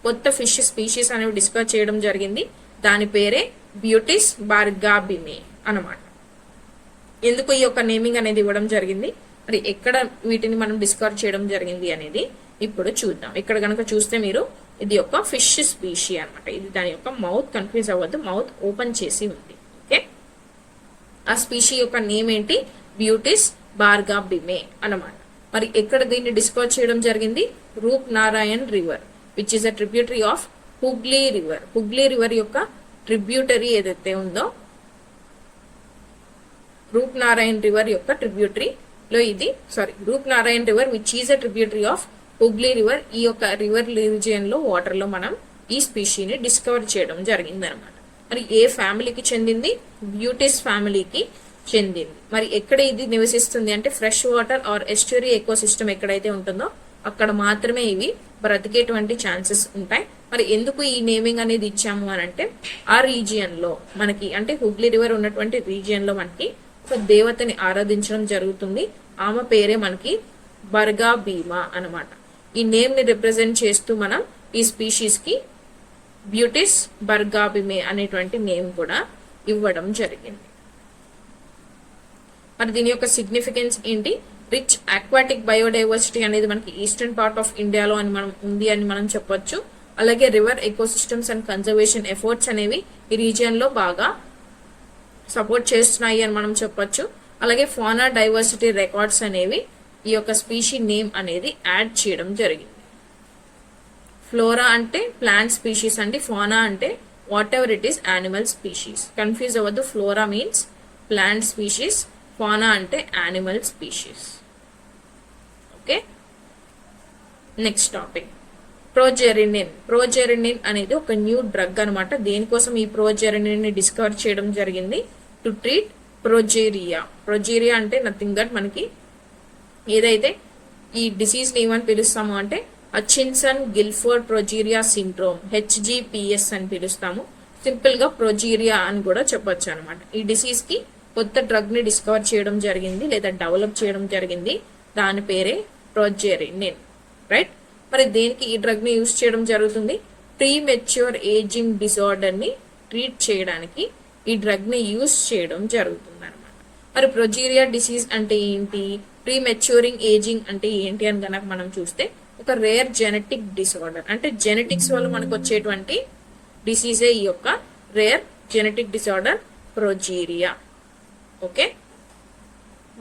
కొత్త ఫిష్ స్పీషీస్ అనేవి డిస్కవర్ చేయడం జరిగింది. దాని పేరే బ్యూటిస్ బార్గాబిమే అన్నమాట. ఎందుకు ఈ యొక్క నేమింగ్ అనేది ఇవ్వడం జరిగింది, మరి ఎక్కడ వీటిని మనం డిస్కవర్ చేయడం జరిగింది అనేది ఇప్పుడు చూద్దాం. ఇక్కడ కనుక చూస్తే మీరు ఇది ఒక ఫిష్ స్పీషీ అనమాట. ఇది దాని యొక్క మౌత్, కన్ఫ్యూజ్ అవ్వద్దు, మౌత్ ఓపెన్ చేసి ఉంది. ఓకే, ఆ స్పీషీ యొక్క నేమ్ ఏంటి? బ్యూటిస్ బార్గాబిమే అన్నమాట. మరి ఎక్కడ దీన్ని డిస్కవర్ చేయడం జరిగింది? Rup Narayan river which is a tributary of Hooghly river. Hooghly river యొక్క ట్రిబ్యూటరీ ఏదైతే ఉందో, రూప్ నారాయణ్ రివర్ యొక్క ట్రిబ్యూటరీ లో ఇది Rup Narayan river which is a tributary of Hooghly river. ఈ యొక్క రివర్ రీజియన్ లో వాటర్ లో మనం ఈ స్పీషీని డిస్కవర్ చేయడం జరిగింది అనమాట. మరి ఏ ఫ్యామిలీకి చెందింది? బ్యూటిస్ ఫ్యామిలీకి చెందింది. మరి ఎక్కడ ఇది నివసిస్తుంది అంటే fresh water or estuary ecosystem ఎక్కడైతే ఉంటుందో అక్కడ మాత్రమే ఇవి బ్రతికేటువంటి ఛాన్సెస్ ఉంటాయి. మరి ఎందుకు ఈ నేమింగ్ అనేది ఇచ్చాము అని అంటే ఆ రీజియన్ లో మనకి అంటే హుగ్లీ రివర్ ఉన్నటువంటి రీజియన్ లో మనకి ఒక దేవతని ఆరాధించడం జరుగుతుంది. ఆమె పేరే మనకి బర్గా భీమా అనమాట. ఈ నేమ్ ని రిప్రజెంట్ చేస్తూ మనం ఈ స్పీషీస్ కి బ్యూటిస్ బర్గాబిమే అనేటువంటి నేమ్ కూడా ఇవ్వడం జరిగింది. మరి దీని యొక్క సిగ్నిఫికెన్స్ ఏంటి? రిచ్ అక్వాటిక్ బయోడైవర్సిటీ అనేది మనకి ఈస్టర్న్ పార్ట్ ఆఫ్ ఇండియాలో అని మనం ఉంది అని మనం చెప్పొచ్చు. అలాగే river ecosystems and conservation efforts అనేవి ఈ రీజియన్ లో బాగా సపోర్ట్ చేస్తున్నాయి అని మనం చెప్పొచ్చు. అలాగే ఫానా డైవర్సిటీ రికార్డ్స్ అనేవి ఈ యొక్క స్పీషీ నేమ్ అనేది యాడ్ చేయడం జరిగింది. ఫ్లోరా అంటే ప్లాంట్ స్పీషీస్ అండి, ఫోనా అంటే whatever it is animal species. Confuse అవ్వద్దు, flora means plant species, fauna అంటే animal species. Okay, next topic ప్రోజెరినిన్. ప్రోజెరినిన్ అనేది ఒక న్యూ డ్రగ్ అనమాట. దేనికోసం ఈ ప్రోజెరినిన్ ని డిస్కవర్ చేయడం జరిగింది? To treat ప్రొజేరియా. ప్రొజేరియా అంటే నథింగ్ బట్ మనకి ఏదైతే ఈ డిసీజ్ ని ఏమని పిలుస్తాము అంటే హచిన్సన్ గిల్ఫోర్డ్ ప్రొజీరియా సిండ్రోమ్, హెచ్జిపిఎస్ అని పిలుస్తాము. సింపుల్ గా ప్రొజీరియా అని కూడా చెప్పొచ్చు అనమాట. ఈ డిసీజ్ కి కొత్త డ్రగ్ ని డిస్కవర్ చేయడం జరిగింది లేదా డెవలప్ చేయడం జరిగింది. దాని పేరే ప్రొజెరినిన్, రైట్? మరి దేనికి ఈ డ్రగ్ ని యూజ్ చేయడం జరుగుతుంది? ప్రీ మెచ్యూర్ ఏజింగ్ డిసార్డర్ ని ట్రీట్ చేయడానికి ఈ డ్రగ్ ని యూజ్ చేయడం జరుగుతుంది అనమాట. మరి ప్రొజీరియా డిసీజ్ అంటే ఏంటి, ప్రీ మెచ్యూరింగ్ ఏజింగ్ అంటే ఏంటి అని కనుక మనం చూస్తే ఒక రేర్ జెనెటిక్ డిసార్డర్, అంటే జెనెటిక్స్ వల్ల మనకు వచ్చేటువంటి డిసీజే ఈ యొక్క రేర్ జెనెటిక్ డిసార్డర్ ప్రొజీరియా. ఓకే,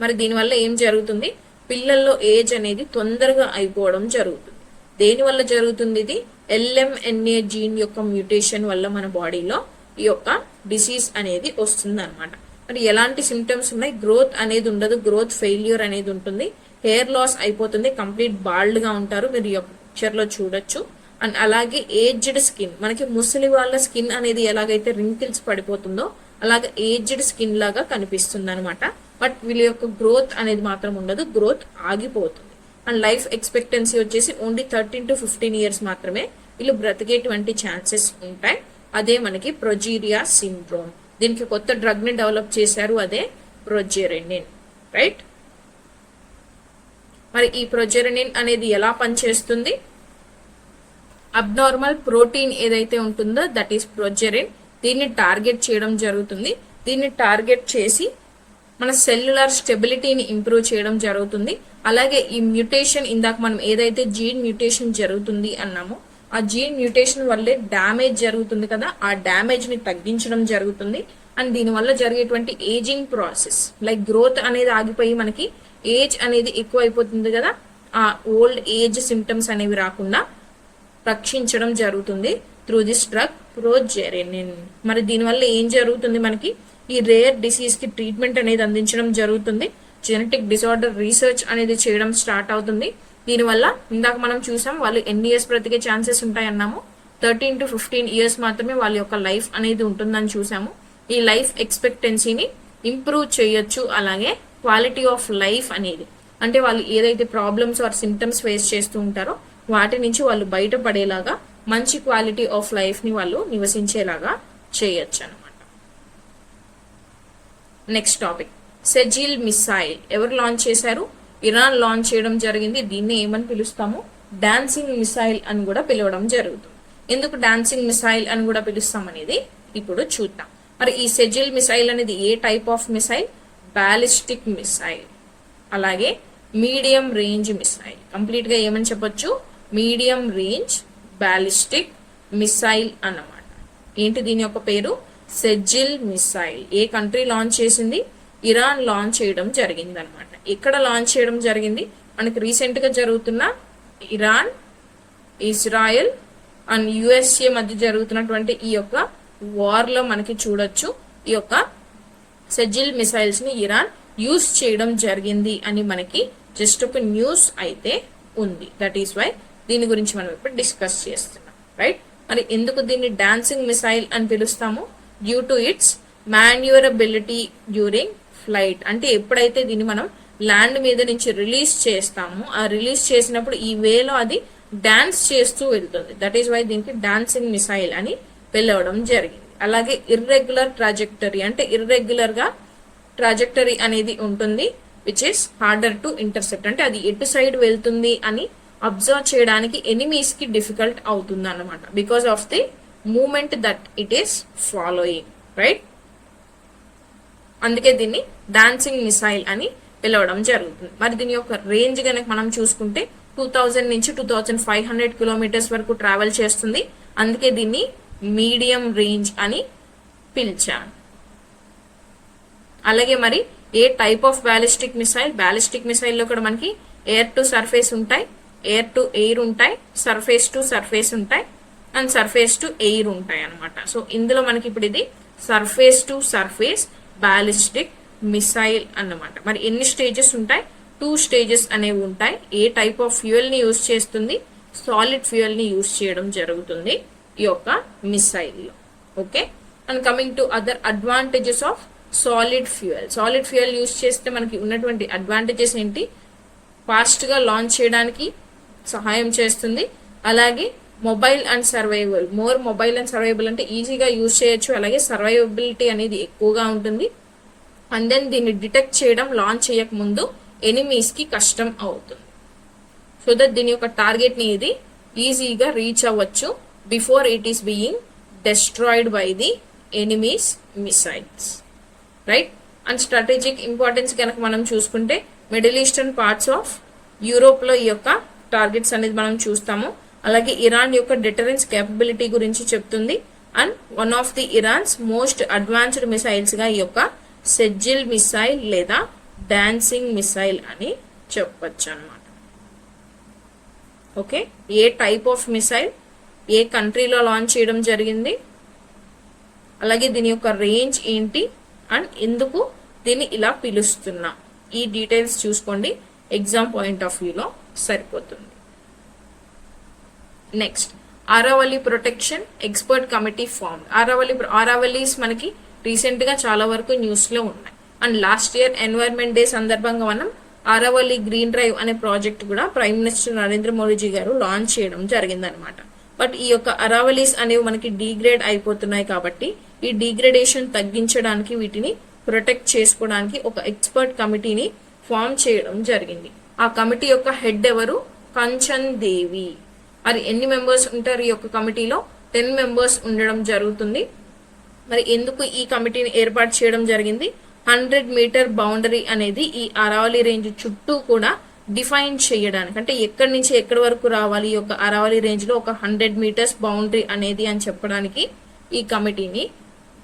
మరి దీనివల్ల ఏం జరుగుతుంది? పిల్లల్లో ఏజ్ అనేది తొందరగా అయిపోవడం జరుగుతుంది. దేని వల్ల జరుగుతుంది? ఇది LMNA జీన్ యొక్క మ్యూటేషన్ వల్ల మన బాడీలో ఈ యొక్క డిసీజ్ అనేది వస్తుంది అనమాట. మరి ఎలాంటి సిమ్టమ్స్ ఉన్నాయి? గ్రోత్ అనేది ఉండదు, గ్రోత్ ఫెయిల్యూర్ అనేది ఉంటుంది, హెయిర్ లాస్ అయిపోతుంది, కంప్లీట్ బాల్డ్ గా ఉంటారు, మీరు ఈ పిక్చర్ లో చూడొచ్చు. అండ్ అలాగే ఏజ్డ్ స్కిన్, మనకి ముసలి వాళ్ళ స్కిన్ అనేది ఎలాగైతే రింకిల్స్ పడిపోతుందో అలాగే ఏజ్డ్ స్కిన్ లాగా కనిపిస్తుంది అనమాట. బట్ వీళ్ళ యొక్క గ్రోత్ అనేది మాత్రం ఉండదు, గ్రోత్ ఆగిపోతుంది. అండ్ లైఫ్ ఎక్స్పెక్టెన్సీ వచ్చేసి ఓన్లీ 13 to 15 years మాత్రమే వీళ్ళు బ్రతికేటువంటి ఛాన్సెస్ ఉంటాయి. అదే మనకి ప్రొజీరియా సిండ్రోమ్. దీనికి కొత్త డ్రగ్ ని డెవలప్ చేశారు, అదే ప్రొజెరినిన్, రైట్? మరి ఈ ప్రొజెరినిన్ అనేది ఎలా పనిచేస్తుంది? అబ్నార్మల్ ప్రోటీన్ ఏదైతే ఉంటుందో దట్ ఈస్ ప్రొజెరిన్, దీన్ని టార్గెట్ చేయడం జరుగుతుంది. దీన్ని టార్గెట్ చేసి మన సెల్యులర్ స్టెబిలిటీని ఇంప్రూవ్ చేయడం జరుగుతుంది. అలాగే ఈ మ్యూటేషన్, ఇందాక మనం ఏదైతే జీన్ మ్యూటేషన్ జరుగుతుంది అన్నామో ఆ జీన్ మ్యూటేషన్ వల్లే డ్యామేజ్ జరుగుతుంది కదా, ఆ డ్యామేజ్ ని తగ్గించడం జరుగుతుంది. అండ్ దీనివల్ల జరిగేటువంటి ఏజింగ్ ప్రాసెస్, లైక్ గ్రోత్ అనేది ఆగిపోయి మనకి ఏజ్ అనేది ఎక్కువ అయిపోతుంది కదా, ఆ ఓల్డ్ ఏజ్ సిమ్టమ్స్ అనేవి రాకుండా రక్షించడం జరుగుతుంది త్రూ దిస్ డ్రగ్ ప్రొజెరినిన్. మరి దీనివల్ల ఏం జరుగుతుంది? మనకి ఈ రేర్ డిసీజ్ కి ట్రీట్మెంట్ అనేది అందించడం జరుగుతుంది. జెనెటిక్ డిసార్డర్ రీసెర్చ్ అనేది చేయడం స్టార్ట్ అవుతుంది. దీనివల్ల ఇందాక మనం చూసాం వాళ్ళు ఎన్ని ఇయర్స్ బ్రతికే ఛాన్సెస్ ఉంటాయి అన్నాము, 13 to 15 years మాత్రమే వాళ్ళ యొక్క లైఫ్ అనేది ఉంటుందని చూసాము. ఈ లైఫ్ ఎక్స్పెక్టెన్సీని ఇంప్రూవ్ చేయొచ్చు. అలాగే క్వాలిటీ ఆఫ్ లైఫ్ అనేది, అంటే వాళ్ళు ఏదైతే ప్రాబ్లమ్స్ ఆర్ సిమ్టమ్స్ ఫేస్ చేస్తూ ఉంటారో వాటి నుంచి వాళ్ళు బయటపడేలాగా మంచి క్వాలిటీ ఆఫ్ లైఫ్ ని వాళ్ళు నివసించేలాగా చేయొచ్చు అనమాట. Next topic Sejjil missile. ఎవరు లాంచ్ చేశారు? ఇరాన్ లాంచ్ చేయడం జరిగింది. దీన్ని ఏమని పిలుస్తాము? డాన్సింగ్ మిసైల్ అని కూడా పిలవడం జరుగుతుంది. ఎందుకు డాన్సింగ్ మిసైల్ అని కూడా పిలుస్తాం అనేది ఇప్పుడు చూద్దాం. మరి ఈ సెజిల్ మిసైల్ అనేది ఏ type of missile? Ballistic missile, అలాగే మీడియం రేంజ్ మిసైల్. కంప్లీట్ గా ఏమని చెప్పొచ్చు? మీడియం రేంజ్ బ్యాలిస్టిక్ మిసైల్ అన్నమాట. ఏంటి దీని యొక్క పేరు? సెజిల్ మిసైల్. ఏ కంట్రీ లాంచ్ చేసింది? ఇరాన్ లాంచ్ చేయడం జరిగింది అనమాట. ఎక్కడ లాంచ్ చేయడం జరిగింది? మనకి రీసెంట్ గా జరుగుతున్న ఇరాన్, ఇజ్రాయెల్ అండ్ USA మధ్య జరుగుతున్నటువంటి ఈ యొక్క వార్ లో మనకి చూడొచ్చు ఈ యొక్క సెజిల్ మిసైల్స్ ని ఇరాన్ యూజ్ చేయడం జరిగింది అని మనకి జస్ట్ ఒక న్యూస్ అయితే ఉంది. దట్ ఈస్ వై దీని గురించి మనం ఇప్పుడు డిస్కస్ చేస్తున్నాం, రైట్? మరి ఎందుకు దీన్ని డాన్సింగ్ మిసైల్ అని పిలుస్తాము? Due to its manoeuvrability during flight. అంటే ఎప్పుడైతే దీన్ని మనం ల్యాండ్ మీద నుంచి రిలీజ్ చేస్తామో ఆ రిలీజ్ చేసినప్పుడు ఈ వేలో అది డాన్స్ చేస్తూ వెళ్తుంది. దట్ ఈస్ వై దీనికి డాన్సింగ్ మిసైల్ అని పిలవడం జరిగింది. అలాగే ఇర్రెగ్యులర్ ట్రాజెక్టరీ, అంటే ఇర్రెగ్యులర్ గా ట్రాజెక్టరీ అనేది ఉంటుంది, which is harder to intercept. అంటే అది ఎటు సైడ్ వెళ్తుంది అని అబ్జర్వ్ చేయడానికి ఎనిమీస్ కి డిఫికల్ట్ అవుతుంది అన్నమాట, because of the movement that it is following, right? అందుకే దీన్ని డాన్సింగ్ మిసైల్ అని పిలవడం జరుగుతుంది. మరి దీని యొక్క రేంజ్ కనుక మనం చూసుకుంటే 2000 నుంచి 2500 కిలోమీటర్స్ వరకు ట్రావెల్ చేస్తుంది. అందుకే దీన్ని మీడియం రేంజ్ అని పిలిచాను. అలాగే మరి ఏ type of ballistic missile? Ballistic missile లో కూడా మనకి ఎయిర్ టు సర్ఫేస్ ఉంటాయి, ఎయిర్ టు ఎయిర్ ఉంటాయి, సర్ఫేస్ టు సర్ఫేస్ ఉంటాయి, అండ్ సర్ఫేస్ టు ఎయిర్ ఉంటాయి అనమాట. సో ఇందులో మనకి ఇప్పుడు ఇది surface to surface ballistic missile అన్నమాట. మరి ఎన్ని స్టేజెస్ ఉంటాయి? 2 స్టేజెస్ అనేవి ఉంటాయి. ఏ టైప్ ఆఫ్ ఫ్యూయల్ ని యూజ్ చేస్తుంది? సాలిడ్ ఫ్యూయల్ ని యూజ్ చేయడం జరుగుతుంది ఈ యొక్క మిసైల్ లో. Okay, and coming to other advantages of solid fuel. Solid fuel use చేస్తే మనకి ఉన్నటువంటి అడ్వాంటేజెస్ ఏంటి? ఫాస్ట్ గా లాంచ్ చేయడానికి సహాయం చేస్తుంది. అలాగే mobile and survival, more mobile and survival అంటే ఈజీగా యూజ్ చేయొచ్చు. అలాగే సర్వైవబిలిటీ అనేది ఎక్కువగా ఉంటుంది. అండ్ దెన్ దీన్ని డిటెక్ట్ చేయడం లాంచ్ చేయక ముందు ఎనిమీస్ కి కష్టం అవుతుంది. సో దట్ దీని యొక్క టార్గెట్ ని ఇది ఈజీగా రీచ్ అవ్వచ్చు before it is being destroyed by the enemies missiles, right. And strategic importance కనుక మనం చూసుకుంటే middle eastern parts of Europe లో ఈ యొక్క టార్గెట్స్ అనేది మనం చూస్తాము. అలాగే ఇరాన్ యొక్క డిటరెన్స్ కేపబిలిటీ గురించి చెప్తుంది. And one of the Iran's most advanced missiles గా ఈ యొక్క సెజ్జిల్ మిసైల్ లేదా డాన్సింగ్ మిసైల్ అని చెప్పొచ్చు అనమాట. ఓకే, ఏ టైప్ ఆఫ్ మిసైల్, ఏ కంట్రీలో లాంచ్ చేయడం జరిగింది, అలాగే దీని యొక్క రేంజ్ ఏంటి, అండ్ ఎందుకు దీన్ని ఇలా పిలుస్తున్నా, ఈ డీటెయిల్స్ చూసుకోండి. ఎగ్జామ్ పాయింట్ ఆఫ్ వ్యూలో సరిపోతుంది. Next, Aravalli protection expert committee form. Aravallis మనకి రీసెంట్ గా చాలా వరకు న్యూస్ లో ఉన్నాయి. And last year environment day సందర్భంగా మనం ఆరావళి గ్రీన్ డ్రైవ్ అనే ప్రాజెక్ట్ కూడా ప్రైమ్ మినిస్టర్ నరేంద్ర మోడీజీ గారు లాంచ్ చేయడం జరిగిందనమాట. బట్ ఈ యొక్క అరావలీస్ అనేవి మనకి డీగ్రేడ్ అయిపోతున్నాయి కాబట్టి ఈ డీగ్రేడేషన్ తగ్గించడానికి, వీటిని ప్రొటెక్ట్ చేసుకోవడానికి ఒక ఎక్స్పర్ట్ కమిటీని ఫామ్ చేయడం జరిగింది. ఆ కమిటీ యొక్క హెడ్ ఎవరు? కంచన్ దేవి. మరి ఎన్ని మెంబర్స్ ఉంటారు ఈ యొక్క కమిటీలో? 10 మెంబర్స్ ఉండడం జరుగుతుంది. మరి ఎందుకు ఈ కమిటీని ఏర్పాటు చేయడం జరిగింది? 100 మీటర్ బౌండరీ అనేది ఈ అరావళి రేంజ్ చుట్టూ కూడా డిఫైన్ చేయడానికి, అంటే ఎక్కడి నుంచి ఎక్కడి వరకు రావాలి ఈ యొక్క అరావళి రేంజ్ లో ఒక 100 మీటర్స్ బౌండరీ అనేది అని చెప్పడానికి ఈ కమిటీని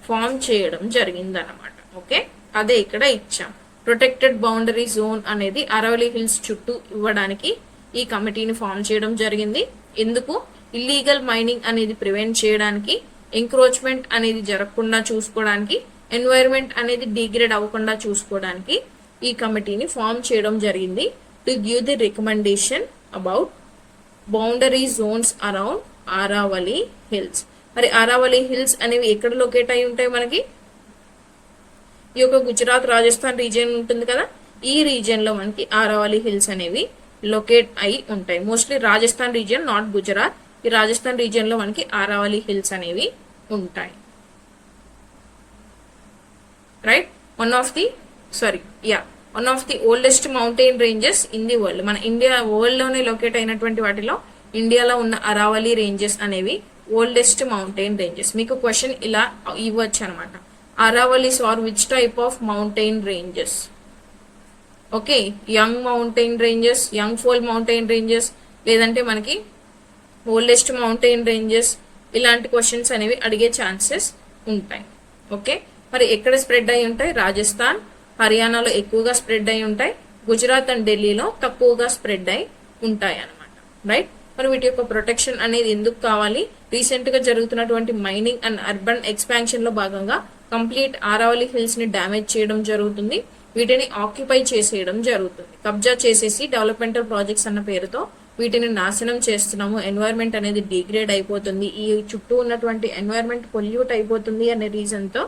ఫామ్ చేయడం జరిగింది అనమాట. ఓకే, అదే ఇక్కడ ఇచ్చాం. ప్రొటెక్టెడ్ బౌండరీ జోన్ అనేది అరావళి హిల్స్ చుట్టూ ఇవ్వడానికి ఈ కమిటీని ఫామ్ చేయడం జరిగింది. ఎందుకు? ఇల్లీగల్ మైనింగ్ అనేది ప్రివెంట్ చేయడానికి, ఎంక్రోచ్మెంట్ అనేది జరగకుండా చూసుకోవడానికి, ఎన్వైరన్మెంట్ అనేది డిగ్రేడ్ అవ్వకుండా చూసుకోవడానికి ఈ కమిటీని ఫామ్ చేయడం జరిగింది. To give the recommendation about boundary zones around Aravalli hills. మరి ఆరావళి హిల్స్ అనేవి ఎక్కడ లొకేట్ అయి ఉంటాయి? మనకి ఈ యొక్క గుజరాత్, రాజస్థాన్ రీజియన్ ఉంటుంది కదా, ఈ రీజియన్ లో మనకి ఆరావళి హిల్స్ అనేవి లొకేట్ అయి ఉంటాయి. Mostly Rajasthan region, not Gujarat. ఈ రాజస్థాన్ రీజియన్ లో మనకి ఆరావళి హిల్స్ అనేవి ఉంటాయి, right. One of the oldest mountain ranges in the world. మన ఇండియా వరల్డ్ లోనే లొకేట్ అయినటువంటి వాటిలో ఇండియాలో ఉన్న అరావళి రేంజెస్ అనేవి ఓల్డెస్ట్ మౌంటైన్ రేంజెస్. మీకు క్వశ్చన్ ఇలా ఇవ్వచ్చు అనమాట, Aravallis are which type of mountain ranges? Okay, young mountain ranges, young fold mountain ranges, లేదంటే మనకి ఓల్డెస్ట్ మౌంటైన్ రేంజెస్, ఇలాంటి క్వశ్చన్స్ అనేవి అడిగే ఛాన్సెస్ ఉంటాయి. ఓకే, మరి ఎక్కడ స్ప్రెడ్ అయి ఉంటాయి? రాజస్థాన్, హర్యానాలో ఎక్కువగా స్ప్రెడ్ అయి ఉంటాయి. గుజరాత్ అండ్ ఢిల్లీలో తక్కువగా స్ప్రెడ్ అయి ఉంటాయి అనమాట, రైట్. మరి వీటి యొక్క ప్రొటెక్షన్ అనేది ఎందుకు కావాలి? రీసెంట్ గా జరుగుతున్నటువంటి మైనింగ్ అండ్ అర్బన్ ఎక్స్పాన్షన్ లో భాగంగా కంప్లీట్ ఆరావళి హిల్స్ ని డ్యామేజ్ చేయడం జరుగుతుంది. వీటిని ఆక్యుపై చేసేయడం జరుగుతుంది, కబ్జా చేసేసి డెవలప్మెంటల్ ప్రాజెక్ట్స్ అన్న పేరుతో వీటిని నాశనం చేస్తున్నాము. ఎన్వైరన్మెంట్ అనేది డిగ్రేడ్ అయిపోతుంది, ఈ చుట్టూ ఉన్నటువంటి ఎన్వైరన్మెంట్ పొల్యూట్ అయిపోతుంది అనే రీజన్ తో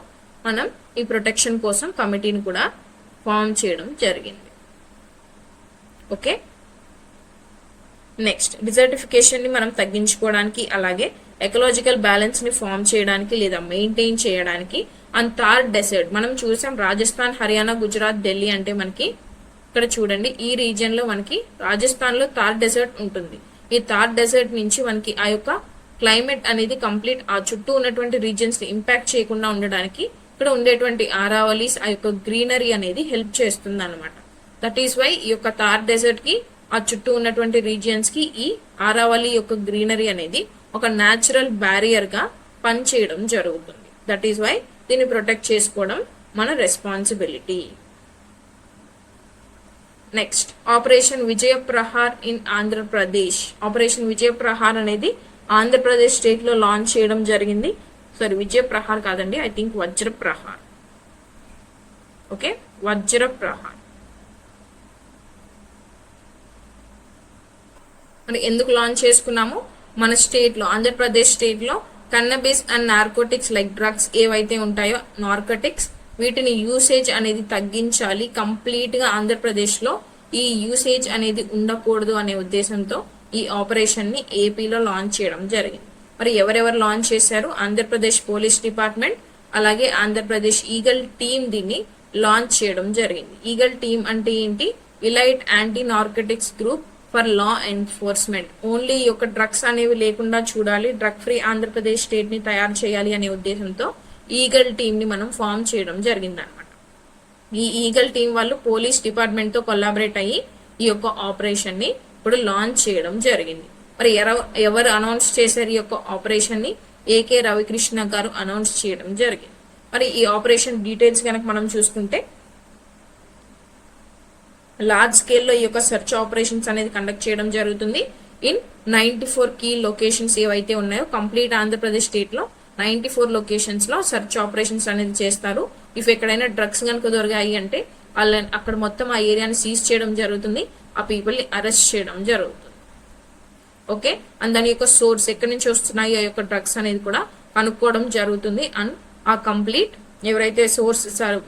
మనం ఈ ప్రొటెక్షన్ కోసం కమిటీని కూడా ఫామ్ చేయడం జరిగింది. ఓకే, నెక్స్ట్, డిజర్టిఫికేషన్ ని మనం తగ్గించుకోవడానికి, అలాగే ఎకలాజికల్ బ్యాలెన్స్ ని ఫామ్ చేయడానికి లేదా మెయింటైన్ చేయడానికి. అండ్ థార్ డెసర్ట్ మనం చూసాం, రాజస్థాన్, హర్యానా, గుజరాత్, ఢిల్లీ అంటే మనకి ఇక్కడ చూడండి ఈ రీజియన్ లో మనకి రాజస్థాన్ లో థార్ డెసర్ట్ ఉంటుంది. ఈ థార్ డెసర్ట్ నుంచి మనకి ఆ యొక్క క్లైమేట్ అనేది కంప్లీట్ ఆ చుట్టూ ఉన్నటువంటి రీజియన్స్ ని ఇంపాక్ట్ చేయకుండా ఉండడానికి ఇక్కడ ఉండేటువంటి ఆరావలీస్ ఆ యొక్క గ్రీనరీ అనేది హెల్ప్ చేస్తుంది అనమాట. దట్ ఈస్ వై ఈ యొక్క థార్ డెసర్ట్ కి ఆ చుట్టూ ఉన్నటువంటి రీజియన్స్ కి ఈ ఆరావళి యొక్క గ్రీనరీ అనేది ఒక న్యాచురల్ బ్యారియర్ గా పనిచేయడం జరుగుతుంది. దట్ ఈస్ వై దీన్ని ప్రొటెక్ట్ చేసుకోవడం మన responsibility. Next operation Vijay Prahar in Andhra Pradesh. Operation Vijay Prahar అనేది ఆంధ్రప్రదేశ్ స్టేట్ లో లాంచ్ చేయడం జరిగింది. సారీ, విజయ ప్రహార్ కాదండి, I think Vajra Prahar. Okay, వజ్ర ప్రహార్. మరి ఎందుకు లాంచ్ చేసుకున్నాము? మన స్టేట్ లో, ఆంధ్రప్రదేశ్ స్టేట్ లో కన్నబిస్ అండ్ నార్కోటిక్స్ లైక్ డ్రగ్స్ ఏవైతే ఉంటాయో, నార్కోటిక్స్, వీటిని యూసేజ్ అనేది తగ్గించాలి. కంప్లీట్ గా ఆంధ్రప్రదేశ్ లో ఈ యూసేజ్ అనేది ఉండకూడదు అనే ఉద్దేశంతో ఈ ఆపరేషన్ ని ఏపీలో లాంచ్ చేయడం జరిగింది. మరి ఎవరెవరు లాంచ్ చేశారు? ఆంధ్రప్రదేశ్ పోలీస్ డిపార్ట్మెంట్, అలాగే ఆంధ్రప్రదేశ్ ఈగల్ టీమ్ దీన్ని లాంచ్ చేయడం జరిగింది. ఈగల్ టీమ్ అంటే ఏంటి? Elite anti narcotics group for law enforcement. Only ఈ యొక్క డ్రగ్స్ అనేవి లేకుండా చూడాలి, డ్రగ్ ఫ్రీ ఆంధ్రప్రదేశ్ స్టేట్ ని తయారు చేయాలి అనే ఉద్దేశంతో ఈగల్ టీమ్ ని మనం ఫామ్ చేయడం జరిగింది అనమాట. ఈ ఈగల్ టీం వాళ్ళు పోలీస్ డిపార్ట్మెంట్ తో కొలాబరేట్ అయ్యి ఈ యొక్క ఆపరేషన్ ని ఇప్పుడు లాంచ్ చేయడం జరిగింది. మరి ఎవరు అనౌన్స్ చేశారు ఈ యొక్క ఆపరేషన్ ని? ఏకే రవికృష్ణ గారు అనౌన్స్ చేయడం జరిగింది. మరి ఈ ఆపరేషన్ డీటెయిల్స్ కనుక మనం చూసుకుంటే, లార్జ్ స్కేల్ లో ఈ యొక్క సెర్చ్ ఆపరేషన్స్ అనేది కండక్ట్ చేయడం జరుగుతుంది ఇన్ 94 కీ లొకేషన్స్ ఏవైతే ఉన్నాయో కంప్లీట్ ఆంధ్రప్రదేశ్ స్టేట్ లో 94 లొకేషన్స్ లో సెర్చ్ ఆపరేషన్స్ అనేది చేస్తారు. ఇఫ్ ఎక్కడైనా డ్రగ్స్ కనుక దొరికాయి అంటే వాళ్ళని అక్కడ మొత్తం ఆ ఏరియాని సీజ్ చేయడం జరుగుతుంది, ఆ పీపుల్ ని అరెస్ట్ చేయడం జరుగుతుంది. ఓకే, అండ్ దాని యొక్క సోర్స్ ఎక్కడి నుంచి వస్తున్నాయి ఆ యొక్క డ్రగ్స్ అనేది కూడా కనుక్కోవడం జరుగుతుంది. అండ్ ఆ కంప్లీట్ ఎవరైతే సోర్స్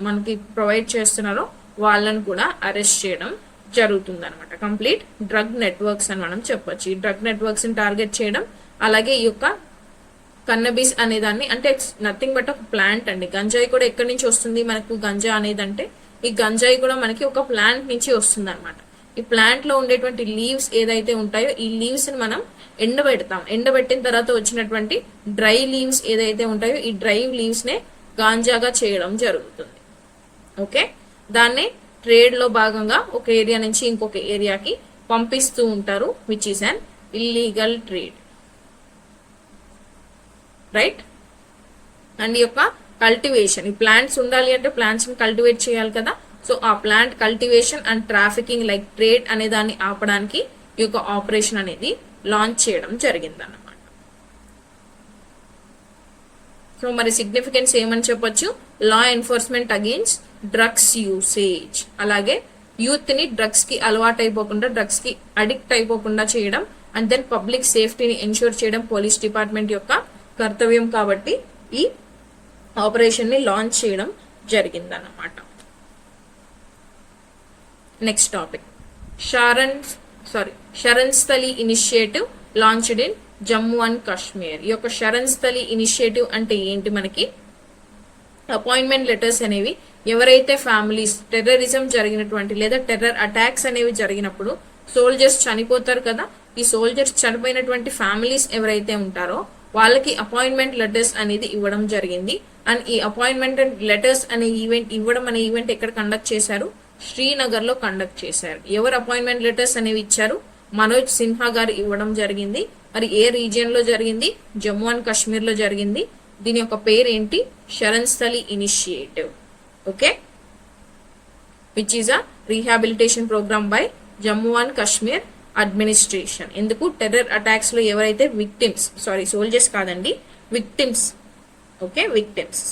మనకి ప్రొవైడ్ చేస్తున్నారో వాళ్ళని కూడా అరెస్ట్ చేయడం జరుగుతుంది అనమాట. కంప్లీట్ డ్రగ్ నెట్వర్క్స్ అని మనం చెప్పొచ్చు. ఈ డ్రగ్ నెట్వర్క్స్ ని టార్గెట్ చేయడం, అలాగే ఈ యొక్క కన్నబిస్ అనే దాన్ని, అంటే నథింగ్ బట్ ఒక ప్లాంట్ అండి. గంజాయి కూడా ఎక్కడి నుంచి వస్తుంది మనకు? గంజా అనేదంటే ఈ గంజాయి కూడా మనకి ఒక ప్లాంట్ నుంచి వస్తుంది అనమాట. ఈ ప్లాంట్ లో ఉండేటువంటి లీవ్స్ ఏదైతే ఉంటాయో ఈ లీవ్స్ ని మనం ఎండబెడతాం. ఎండబెట్టిన తర్వాత వచ్చినటువంటి డ్రై లీవ్స్ ఏదైతే ఉంటాయో ఈ డ్రై లీవ్స్ నే గాంజాగా చేయడం జరుగుతుంది. ఓకే, దాన్ని ట్రేడ్ లో భాగంగా ఒక ఏరియా నుంచి ఇంకొక ఏరియాకి పంపిస్తూ ఉంటారు, which is an illegal trade, right. And ఈ యొక్క కల్టివేషన్, ఈ ప్లాంట్స్ ఉండాలి అంటే ప్లాంట్స్ ని కల్టివేట్ చేయాలి కదా. సో ఆ plant cultivation and trafficking like trade అనే దాన్ని ఆపడానికి ఈ యొక్క ఆపరేషన్ అనేది లాంచ్ చేయడం జరిగింది అన్నమాట. సో మరి సిగ్నిఫికెన్స్ ఏమని చెప్పొచ్చు? Law enforcement against drugs usage, అలాగే యూత్ ని డ్రగ్స్ కి అలవాటు అయిపోకుండా, డ్రగ్స్ కి అడిక్ట్ అయిపోకుండా చేయడం, అండ్ దెన్ పబ్లిక్ సేఫ్టీని ఎన్షూర్ చేయడం పోలీస్ డిపార్ట్మెంట్ యొక్క కర్తవ్యం. కాబట్టి ఈ ఆపరేషన్ ని లాంచ్ చేయడం జరిగిందన్నమాట. Next topic, Sharan Sthali initiative launched in Jammu and Kashmir. ఈ యొక్క శరణ్ స్థలి ఇనిషియేటివ్ అంటే ఏంటి? మనకి అపాయింట్మెంట్ లెటర్స్ అనేవి ఎవరైతే ఫ్యామిలీస్ టెర్రరిజం జరిగినటువంటి లేదా టెర్రర్ అటాక్స్ అనేవి జరిగినప్పుడు సోల్జర్స్ చనిపోతారు కదా, ఈ సోల్జర్స్ చనిపోయినటువంటి ఫ్యామిలీస్ ఎవరైతే ఉంటారో వాళ్ళకి అపాయింట్మెంట్ లెటర్స్ అనేది ఇవ్వడం జరిగింది. అండ్ ఈ అపాయింట్మెంట్ లెటర్స్ అనే ఈవెంట్ ఇవ్వడం అనే ఈవెంట్ ఎక్కడ కండక్ట్ చేశారు? శ్రీనగర్ లో కండక్ట్ చేశారు. ఎవరు అపాయింట్మెంట్ లెటర్స్ అనేవి ఇచ్చారు? మనోజ్ సిన్హా గారు ఇవ్వడం జరిగింది. మరి ఏ రీజియన్ లో జరిగింది? జమ్మూ అండ్ కాశ్మీర్ లో జరిగింది. దీని యొక్క పేరు ఏంటి? Sharan Sthali initiative. Okay, which is a rehabilitation program by Jammu and Kashmir administration. ఎందుకు? టెర్రర్ అటాక్స్ లో ఎవరైతే విక్టిమ్స్, సోల్జర్స్ కాదండి, విక్టిమ్స్. ఓకే, విక్టిమ్స్,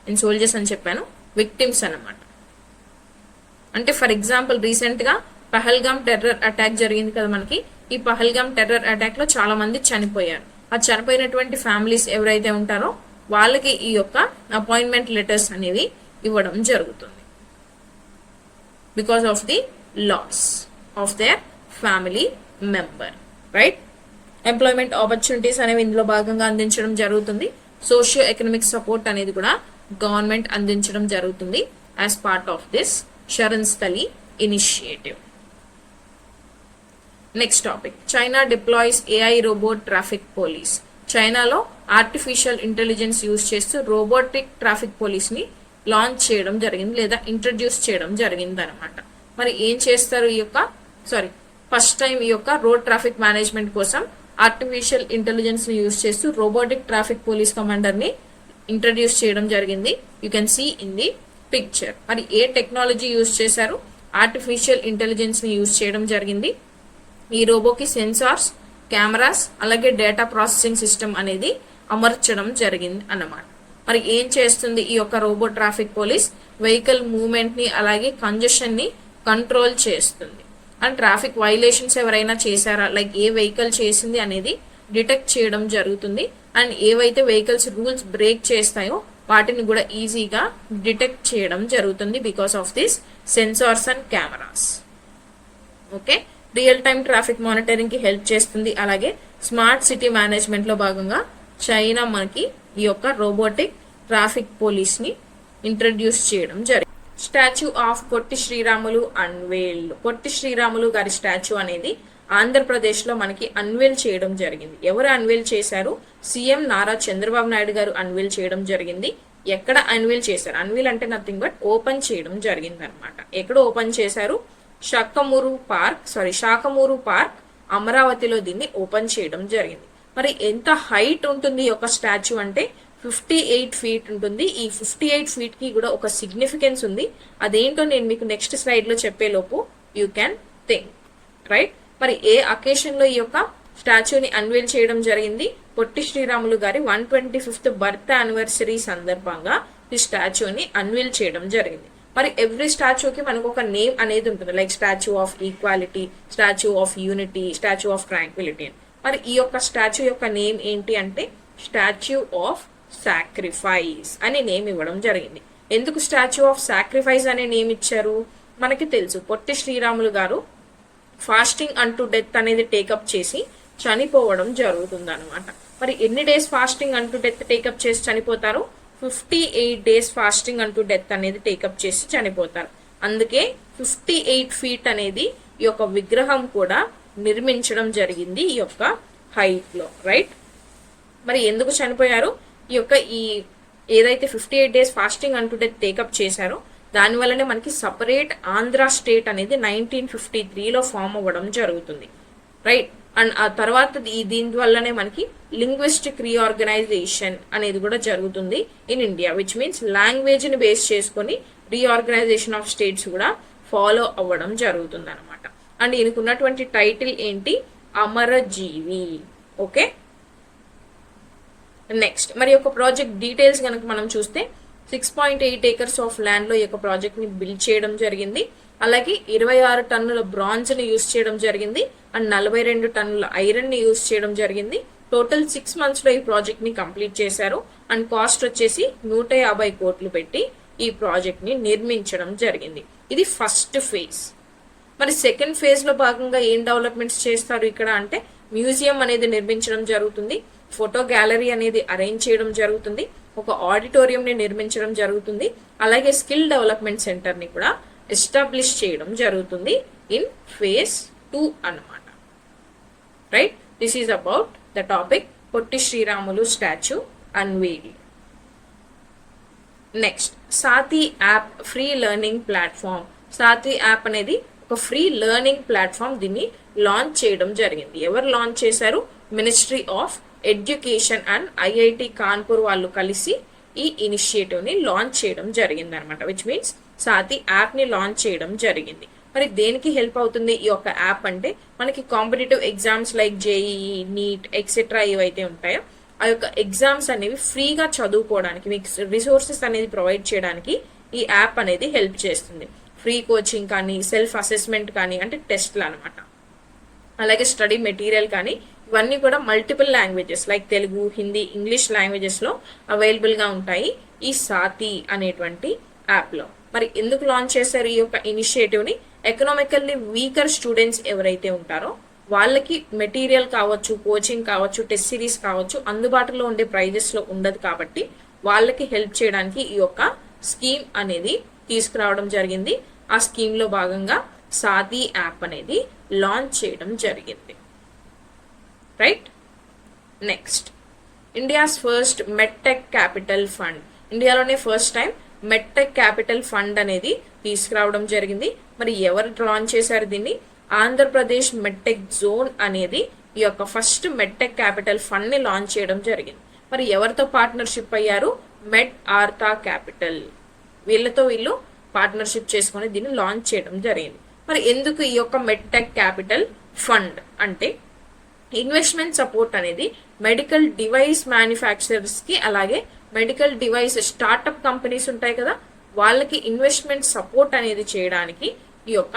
నేను సోల్జర్స్ అని చెప్పాను, విక్టిమ్స్ అన్నమాట. అంటే ఫర్ ఎగ్జాంపుల్ రీసెంట్ గా పహల్గామ్ టెర్రర్ అటాక్ జరిగింది కదా మనకి. ఈ పహల్గామ్ టెర్రర్ అటాక్ లో చాలా మంది చనిపోయారు. ఆ చనిపోయినటువంటి ఫ్యామిలీస్ ఎవరైతే ఉంటారో వాళ్ళకి ఈ యొక్క అపాయింట్మెంట్ లెటర్స్ అనేవి ఇవ్వడం జరుగుతుంది because of the loss of their family member, right. Employment opportunities అనేవి ఇందులో భాగంగా అందించడం జరుగుతుంది. సోషియో ఎకనామిక్ సపోర్ట్ అనేది కూడా గవర్నమెంట్ అందించడం జరుగుతుంది as part of this Sharan Sthali initiative. Next topic, China deploys AI robot traffic police. చైనాలో ఆర్టిఫిషియల్ ఇంటెలిజెన్స్ యూజ్ చేస్తూ రోబోటిక్ ట్రాఫిక్ పోలీస్ ని లాంచ్ చేయడం జరిగింది లేదా ఇంట్రడ్యూస్ చేయడం జరిగింది అనమాట. మరి ఏం చేస్తారు ఈ యొక్క ఫస్ట్ టైం ఈ యొక్క రోడ్ ట్రాఫిక్ మేనేజ్మెంట్ కోసం ఆర్టిఫిషియల్ ఇంటెలిజెన్స్ ని యూజ్ చేస్తూ రోబోటిక్ ట్రాఫిక్ పోలీస్ కమాండర్ ని ఇంట్రడ్యూస్ చేయడం జరిగింది. You can see in the picture. మరి ఏ టెక్నాలజీ యూజ్ చేశారు? ఆర్టిఫిషియల్ ఇంటెలిజెన్స్ ని యూజ్ చేయడం జరిగింది. ఈ రోబోకి సెన్సార్స్, కెమెరాస్ అలాగే డేటా ప్రాసెసింగ్ సిస్టమ్ అనేది అమర్చడం జరిగింది అన్నమాట. మరి ఏం చేస్తుంది ఈ యొక్క robo traffic police? Vehicle movement ని అలాగే కంజెషన్ ని కంట్రోల్ చేస్తుంది. అండ్ ట్రాఫిక్ వైలేషన్స్ ఎవరైనా చేశారా, లైక్ ఏ వెహికల్ చేసింది అనేది డిటెక్ట్ చేయడం జరుగుతుంది. అండ్ ఏవైతే వెహికల్స్ రూల్స్ బ్రేక్ చేస్తాయో వాటిని కూడా ఈజీగా డిటెక్ట్ చేయడం జరుగుతుంది because of this sensors and cameras. Okay, real time traffic monitoring కి హెల్ప్ చేస్తుంది. అలాగే స్మార్ట్ సిటీ మేనేజ్మెంట్ లో భాగంగా చైనా మనకి ఈ యొక్క రోబోటిక్ ట్రాఫిక్ పోలీస్ ని ఇంట్రడ్యూస్ చేయడం జరిగింది. Statue of Potti Sriramulu unveil. Potti Sriramulu గారి స్టాచ్యూ అనేది ఆంధ్రప్రదేశ్ లో మనకి అన్వేల్ చేయడం జరిగింది. ఎవరు అన్వేల్ చేశారు? సీఎం నారా చంద్రబాబు నాయుడు గారు అన్వేల్ చేయడం జరిగింది. ఎక్కడ అన్వేల్ చేశారు? అన్వేల్ అంటే నథింగ్ బట్ ఓపెన్ చేయడం జరిగింది అనమాట. ఎక్కడ ఓపెన్ చేశారు? శాఖమూరు పార్క్ అమరావతిలో దీన్ని ఓపెన్ చేయడం జరిగింది. మరి ఎంత హైట్ ఉంటుంది ఈ యొక్క స్టాచ్యూ అంటే 58 ఫీట్ ఉంటుంది. ఈ 58 ఫీట్ కి కూడా ఒక సిగ్నిఫికెన్స్ ఉంది. అదేంటో నేను మీకు నెక్స్ట్ స్లైడ్ లో చెప్పేలోపు యూ క్యాన్ థింక్, రైట్? మరి ఏ అకేషన్ లో ఈ యొక్క స్టాచ్యూని అన్వేల్ చేయడం జరిగింది? పొట్టి శ్రీరాములు గారి 125th బర్త్ యానివర్సరీ సందర్భంగా ఈ స్టాచ్యూని అన్వేల్ చేయడం జరిగింది. మరి ఎవ్రీ స్టాచ్యూకి మనకు ఒక నేమ్ అనేది ఉంటుంది, like statue of equality, statue of unity, statue of Tranquility. మరి ఈ యొక్క స్టాచ్యూ యొక్క నేమ్ ఏంటి అంటే స్టాచ్యూ ఆఫ్ సాక్రిఫైస్ అనే నేమ్ ఇవ్వడం జరిగింది. ఎందుకు స్టాచ్యూ ఆఫ్ సాక్రిఫైస్ అనే నేమ్ ఇచ్చారు? మనకి తెలుసు పొట్టి శ్రీరాములు గారు ఫాస్టింగ్ అంటూ డెత్ అనేది టేకప్ చేసి చనిపోవడం జరుగుతుంది అనమాట. మరి ఎన్ని డేస్ ఫాస్టింగ్ అంటూ డెత్ టేకప్ చేసి చనిపోతారు? 58 డేస్ ఫాస్టింగ్ అంటూ డెత్ అనేది టేకప్ చేసి చనిపోతారు. అందుకే 58 ఫీట్ అనేది ఈ యొక్క విగ్రహం కూడా నిర్మించడం జరిగింది ఈ యొక్క హైట్ లో, రైట్? మరి ఎందుకు చనిపోయారు? ఈ యొక్క ఏదైతే 58 డేస్ ఫాస్టింగ్ అంటూ డెత్ టేకప్ చేశారో దాని వల్లనే మనకి సపరేట్ ఆంధ్ర స్టేట్ అనేది 1953లో ఫామ్ అవ్వడం జరుగుతుంది, రైట్? అండ్ ఆ తర్వాత దీని వల్లనే మనకి లింగ్విస్టిక్ రీఆర్గనైజేషన్ అనేది కూడా జరుగుతుంది in India, which means language ని బేస్ చేసుకొని రీఆర్గనైజేషన్ ఆఫ్ స్టేట్స్ కూడా ఫాలో అవ్వడం జరుగుతుంది అనమాట. అండ్ ఈయనకు ఉన్నటువంటి టైటిల్ ఏంటి? అమరజీవి. ఓకే, నెక్స్ట్ మరి యొక్క ప్రాజెక్ట్ డీటెయిల్స్ కనుక మనం చూస్తే 6.8 acres ఆఫ్ ల్యాండ్ లో ఈ యొక్క ప్రాజెక్ట్ ని బిల్డ్ చేయడం జరిగింది. అలాగే 26 టన్నుల బ్రాంజ్ ని యూజ్ చేయడం జరిగింది. అండ్ 42 టన్నుల ఐరన్ ని యూజ్ చేయడం జరిగింది. టోటల్ 6 months లో ఈ ప్రాజెక్ట్ ని కంప్లీట్ చేశారు. అండ్ కాస్ట్ వచ్చేసి 150 కోట్లు పెట్టి ఈ ప్రాజెక్ట్ ని నిర్మించడం జరిగింది. ఇది ఫస్ట్ ఫేజ్. మరి సెకండ్ ఫేజ్ లో భాగంగా ఏం డెవలప్మెంట్స్ చేస్తారు ఇక్కడ అంటే మ్యూజియం అనేది నిర్మించడం జరుగుతుంది, ఫోటో గ్యాలరీ అనేది అరేంజ్ చేయడం జరుగుతుంది, ఒక ఆడిటోరియం ని నిర్మించడం జరుగుతుంది, అలాగే స్కిల్ డెవలప్మెంట్ సెంటర్ ని కూడా ఎస్టాబ్లిష్ చేయడం జరుగుతుంది ఇన్ phase 2 అన్నమాట, right? This is about the topic Potti Sriramulu statue unveil. Next Saathi app free learning platform. Saathi app అనేది ఒక ఫ్రీ లెర్నింగ్ ప్లాట్ఫామ్, దీన్ని లాంచ్ చేయడం జరిగింది. ఎవరు లాంచ్ చేశారు? Ministry of education and IIT Kanpur వాళ్ళు కలిసి ఈ ఇనిషియేటివ్ ని లాంచ్ చేయడం జరిగింది అనమాట, విచ్ మీన్స్ సాతి యాప్ ని లాంచ్ చేయడం జరిగింది. మరి దేనికి హెల్ప్ అవుతుంది ఈ యొక్క యాప్ అంటే మనకి competitive exams like JEE, NEET etcetera ఏవైతే ఉంటాయో ఆ యొక్క ఎగ్జామ్స్ అనేవి ఫ్రీగా చదువుకోవడానికి, మీకు రిసోర్సెస్ అనేది ప్రొవైడ్ చేయడానికి ఈ యాప్ అనేది హెల్ప్ చేస్తుంది. ఫ్రీ కోచింగ్ కానీ, సెల్ఫ్ అసెస్మెంట్ కానీ, అంటే టెస్ట్లు అనమాట, అలాగే స్టడీ మెటీరియల్ కానీ, ఇవన్నీ కూడా multiple languages like Telugu, Hindi, English languages లో అవైలబుల్ గా ఉంటాయి ఈ సాతి అనేటువంటి యాప్ లో. మరి ఎందుకు లాంచ్ చేశారు ఈ యొక్క ఇనిషియేటివ్ ని? ఎకనామికల్లీ వీకర్ స్టూడెంట్స్ ఎవరైతే ఉంటారో వాళ్ళకి మెటీరియల్ కావచ్చు, కోచింగ్ కావచ్చు, టెస్ట్ సిరీస్ కావచ్చు అందుబాటులో ఉండే ప్రైజెస్ లో ఉండదు కాబట్టి వాళ్ళకి హెల్ప్ చేయడానికి ఈ యొక్క స్కీమ్ అనేది తీసుకురావడం జరిగింది. ఆ స్కీమ్ లో భాగంగా సాతి యాప్ అనేది లాంచ్ చేయడం జరిగింది, right? Next India's first medtech capital fund. ఇండియాలోనే first time medtech capital fund అనేది తీసుకురావడం జరిగింది. మరి ఎవరు లాంచ్ చేశారు దీన్ని? ఆంధ్రప్రదేశ్ మెడ్టెక్ జోన్ అనేది ఈ యొక్క ఫస్ట్ మెడ్టెక్ క్యాపిటల్ ఫండ్ ని లాంచ్ చేయడం జరిగింది. మరి ఎవరితో పార్ట్నర్షిప్ అయ్యారు? మెడ్ ఆర్థా క్యాపిటల్. వీళ్ళతో వీళ్ళు పార్ట్నర్షిప్ చేసుకొని దీన్ని లాంచ్ చేయడం జరిగింది. మరి ఎందుకు ఈ యొక్క మెడ్టెక్ క్యాపిటల్ ఫండ్ అంటే ఇన్వెస్ట్మెంట్ సపోర్ట్ అనేది మెడికల్ డివైస్ మ్యానుఫ్యాక్చరర్స్ కి అలాగే మెడికల్ డివైస్ స్టార్ట్అప్ కంపెనీస్ ఉంటాయి కదా, వాళ్ళకి ఇన్వెస్ట్మెంట్ సపోర్ట్ అనేది చేయడానికి ఈ యొక్క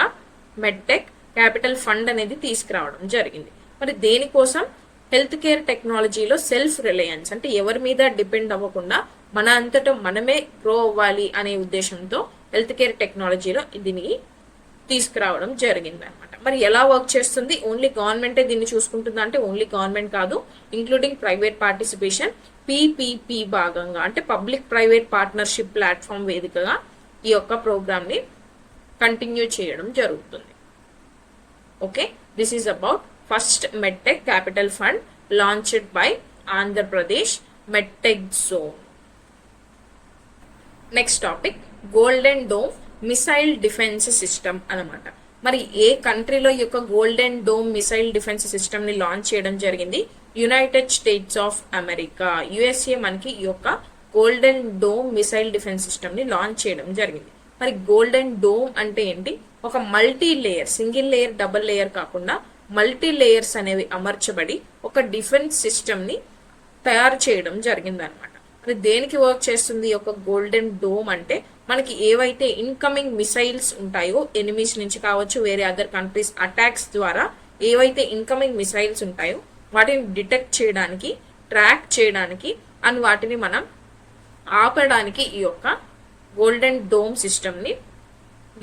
మెడ్టెక్ క్యాపిటల్ ఫండ్ అనేది తీసుకురావడం జరిగింది. మరి దేనికోసం? హెల్త్ కేర్ టెక్నాలజీలో సెల్ఫ్ రిలయన్స్ అంటే ఎవరి మీద డిపెండ్ అవ్వకుండా మన అంతటా మనమే గ్రో అవ్వాలి అనే ఉద్దేశంతో హెల్త్ కేర్ టెక్నాలజీలో దీన్ని తీసుకురావడం జరిగింది అనమాట. మరి ఎలా వర్క్ చేస్తుంది? ఓన్లీ గవర్నమెంటే దీన్ని చూసుకుంటుందా అంటే ఓన్లీ గవర్నమెంట్ కాదు, ఇంక్లూడింగ్ ప్రైవేట్ పార్టిసిపేషన్, పీపీపీ భాగంగా అంటే పబ్లిక్ ప్రైవేట్ పార్ట్నర్షిప్ ప్లాట్ఫామ్ వేదికగా ఈ యొక్క ప్రోగ్రామ్ ని కంటిన్యూ చేయడం జరుగుతుంది. Okay, this is about first medtech capital fund launched by Andhra Pradesh medtech zone. Next topic golden dome missile defence system అన్నమాట. మరి ఏ కంట్రీలో ఈ యొక్క golden dome missile defence system ని లాంచ్ చేయడం జరిగింది? United states of America, USA మనకి ఈ యొక్క golden dome missile defence system ని లాంచ్ చేయడం జరిగింది. మరి గోల్డెన్ డోమ్ అంటే ఏంటి? ఒక multi layer, single layer, double layer కాకుండా మల్టీ లేయర్స్ అనేవి అమర్చబడి ఒక డిఫెన్స్ సిస్టమ్ ని తయారు చేయడం జరిగింది అనమాట. మరి దేనికి వర్క్ చేస్తుంది ఈ యొక్క గోల్డెన్ డోమ్ అంటే? మనకి ఏవైతే ఇన్కమింగ్ మిసైల్స్ ఉంటాయో ఎనిమీస్ నుంచి కావచ్చు, వేరే అదర్ కంట్రీస్ అటాక్స్ ద్వారా ఏవైతే ఇన్కమింగ్ మిసైల్స్ ఉంటాయో వాటిని డిటెక్ట్ చేయడానికి, ట్రాక్ చేయడానికి అండ్ వాటిని మనం ఆపడానికి ఈ యొక్క గోల్డెన్ డోమ్ సిస్టమ్ ని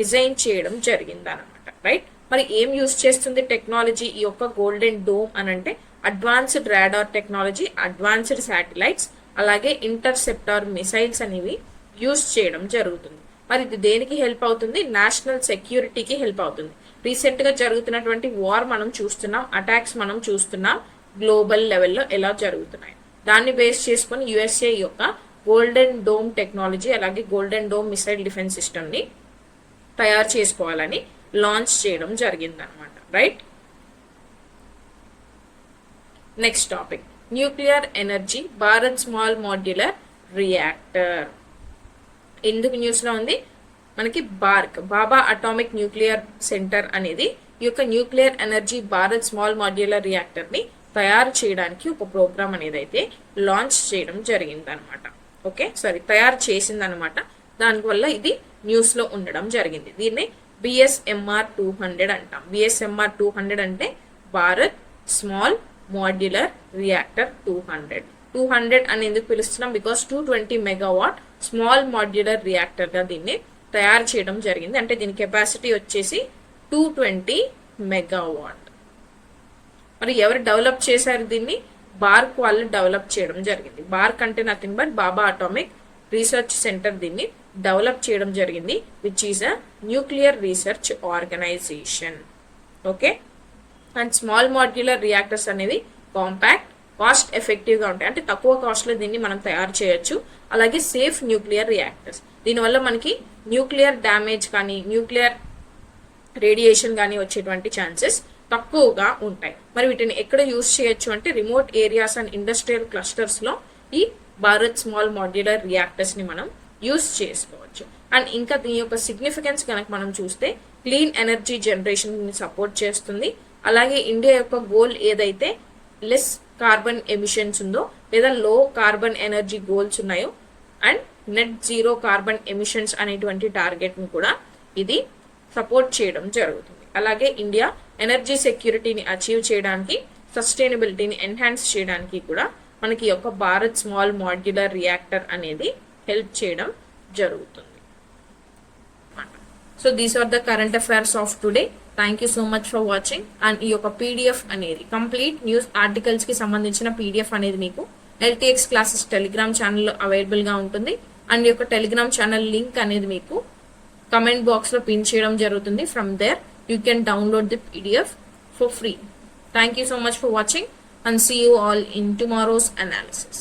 డిజైన్ చేయడం జరిగింది అనమాట. రైట్, మరి ఏం యూస్ చేస్తుంది టెక్నాలజీ ఈ యొక్క గోల్డెన్ డోమ్ అని అంటే? Advanced radar technology, advanced satellites, అలాగే ఇంటర్సెప్టార్ మిసైల్స్ అనేవి యూస్ చేయడం జరుగుతుంది. మరి ఇది దేనికి హెల్ప్ అవుతుంది? నేషనల్ సెక్యూరిటీకి హెల్ప్ అవుతుంది. రీసెంట్ గా జరుగుతున్నటువంటి వార్ మనం చూస్తున్నాం, అటాక్స్ మనం చూస్తున్నాం, గ్లోబల్ లెవెల్లో ఎలా జరుగుతున్నాయి. దాన్ని బేస్ చేసుకుని యుఎస్ఏ యొక్క గోల్డెన్ డోమ్ టెక్నాలజీ అలాగే golden dome missile defence system ని తయారు చేసుకోవాలని లాంచ్ చేయడం జరిగింది అనమాట. Right, next topic nuclear energy Bharat small modular reactor. ఎందుకు న్యూస్ లో ఉంది? మనకి బార్క్, బాబా అటామిక్ న్యూక్లియర్ సెంటర్ అనేది ఈ యొక్క nuclear energy Bharat small modular reactor ని తయారు చేయడానికి ఒక ప్రోగ్రామ్ అనేది అయితే లాంచ్ చేయడం జరిగింది అనమాట. ఓకే, సారీ, తయారు చేసింది అనమాట. దానివల్ల ఇది న్యూస్ లో ఉండడం జరిగింది. దీన్ని బిఎస్ఎంఆర్ 200 అంటాం. బిఎస్ఎంఆర్ 200 అంటే భారత్ స్మాల్ మాడ్యులర్ రియాక్టర్ 200 అని ఎందుకు పిలుస్తున్నాం? Because 220 megawatt small modular reactor గా దీన్ని తయారు చేయడం జరిగింది. అంటే దీని కెపాసిటీ వచ్చేసి 220 మెగావాట్. మరి ఎవరు డెవలప్ చేశారు దీన్ని? బార్క్ వాళ్ళు డెవలప్ చేయడం జరిగింది. బార్క్ అంటే nothing but Bhabha atomic research centre దీన్ని డెవలప్ చేయడం జరిగింది, which is a nuclear research organisation. Okay, and small modular reactors అనేవి కాంపాక్ట్, కాస్ట్ ఎఫెక్టివ్ గా ఉంటాయి. అంటే తక్కువ కాస్ట్ లో దీన్ని మనం తయారు చేయొచ్చు. అలాగే సేఫ్ న్యూక్లియర్ రియాక్టర్స్, దీనివల్ల మనకి న్యూక్లియర్ డ్యామేజ్ కానీ న్యూక్లియర్ రేడియేషన్ కానీ వచ్చేటువంటి ఛాన్సెస్ తక్కువగా ఉంటాయి. మరి వీటిని ఎక్కడ యూజ్ చేయొచ్చు అంటే remote areas and industrial clusters లో ఈ భారత్ స్మాల్ మాడ్యులర్ రియాక్టర్స్ ని మనం యూజ్ చేసుకోవచ్చు. అండ్ ఇంకా దీని యొక్క సిగ్నిఫికెన్స్ కనుక మనం చూస్తే క్లీన్ ఎనర్జీ జనరేషన్ ని సపోర్ట్ చేస్తుంది. అలాగే ఇండియా యొక్క గోల్ ఏదైతే లెస్ కార్బన్ ఎమిషన్స్ ఉందో లేదా లో కార్బన్ ఎనర్జీ గోల్స్ ఉన్నాయో and net zero carbon emissions అనేటువంటి టార్గెట్ ని కూడా ఇది సపోర్ట్ చేయడం జరుగుతుంది. అలాగే ఇండియా ఎనర్జీ సెక్యూరిటీని అచీవ్ చేయడానికి, సస్టైనబిలిటీని ఎన్హాన్స్ చేయడానికి కూడా మనకి యొక్క భారత్ స్మాల్ మాడ్యులర్ రియాక్టర్ అనేది హెల్ప్ చేయడం జరుగుతుంది. So these are the current affairs of today. Thank you so much for watching. And ఈ యొక్క పీడిఎఫ్ అనేది కంప్లీట్ న్యూస్ ఆర్టికల్స్ కి సంబంధించిన పీడిఎఫ్ అనేది మీకు LTX క్లాసెస్ టెలిగ్రామ్ ఛానల్లో అవైలబుల్ గా ఉంటుంది. అండ్ ఈ యొక్క టెలిగ్రామ్ ఛానల్ లింక్ అనేది మీకు కమెంట్ బాక్స్ లో పిన్ చేయడం జరుగుతుంది. From there you can download the PDF for free. Thank you so much for watching and see you all in tomorrow's analysis.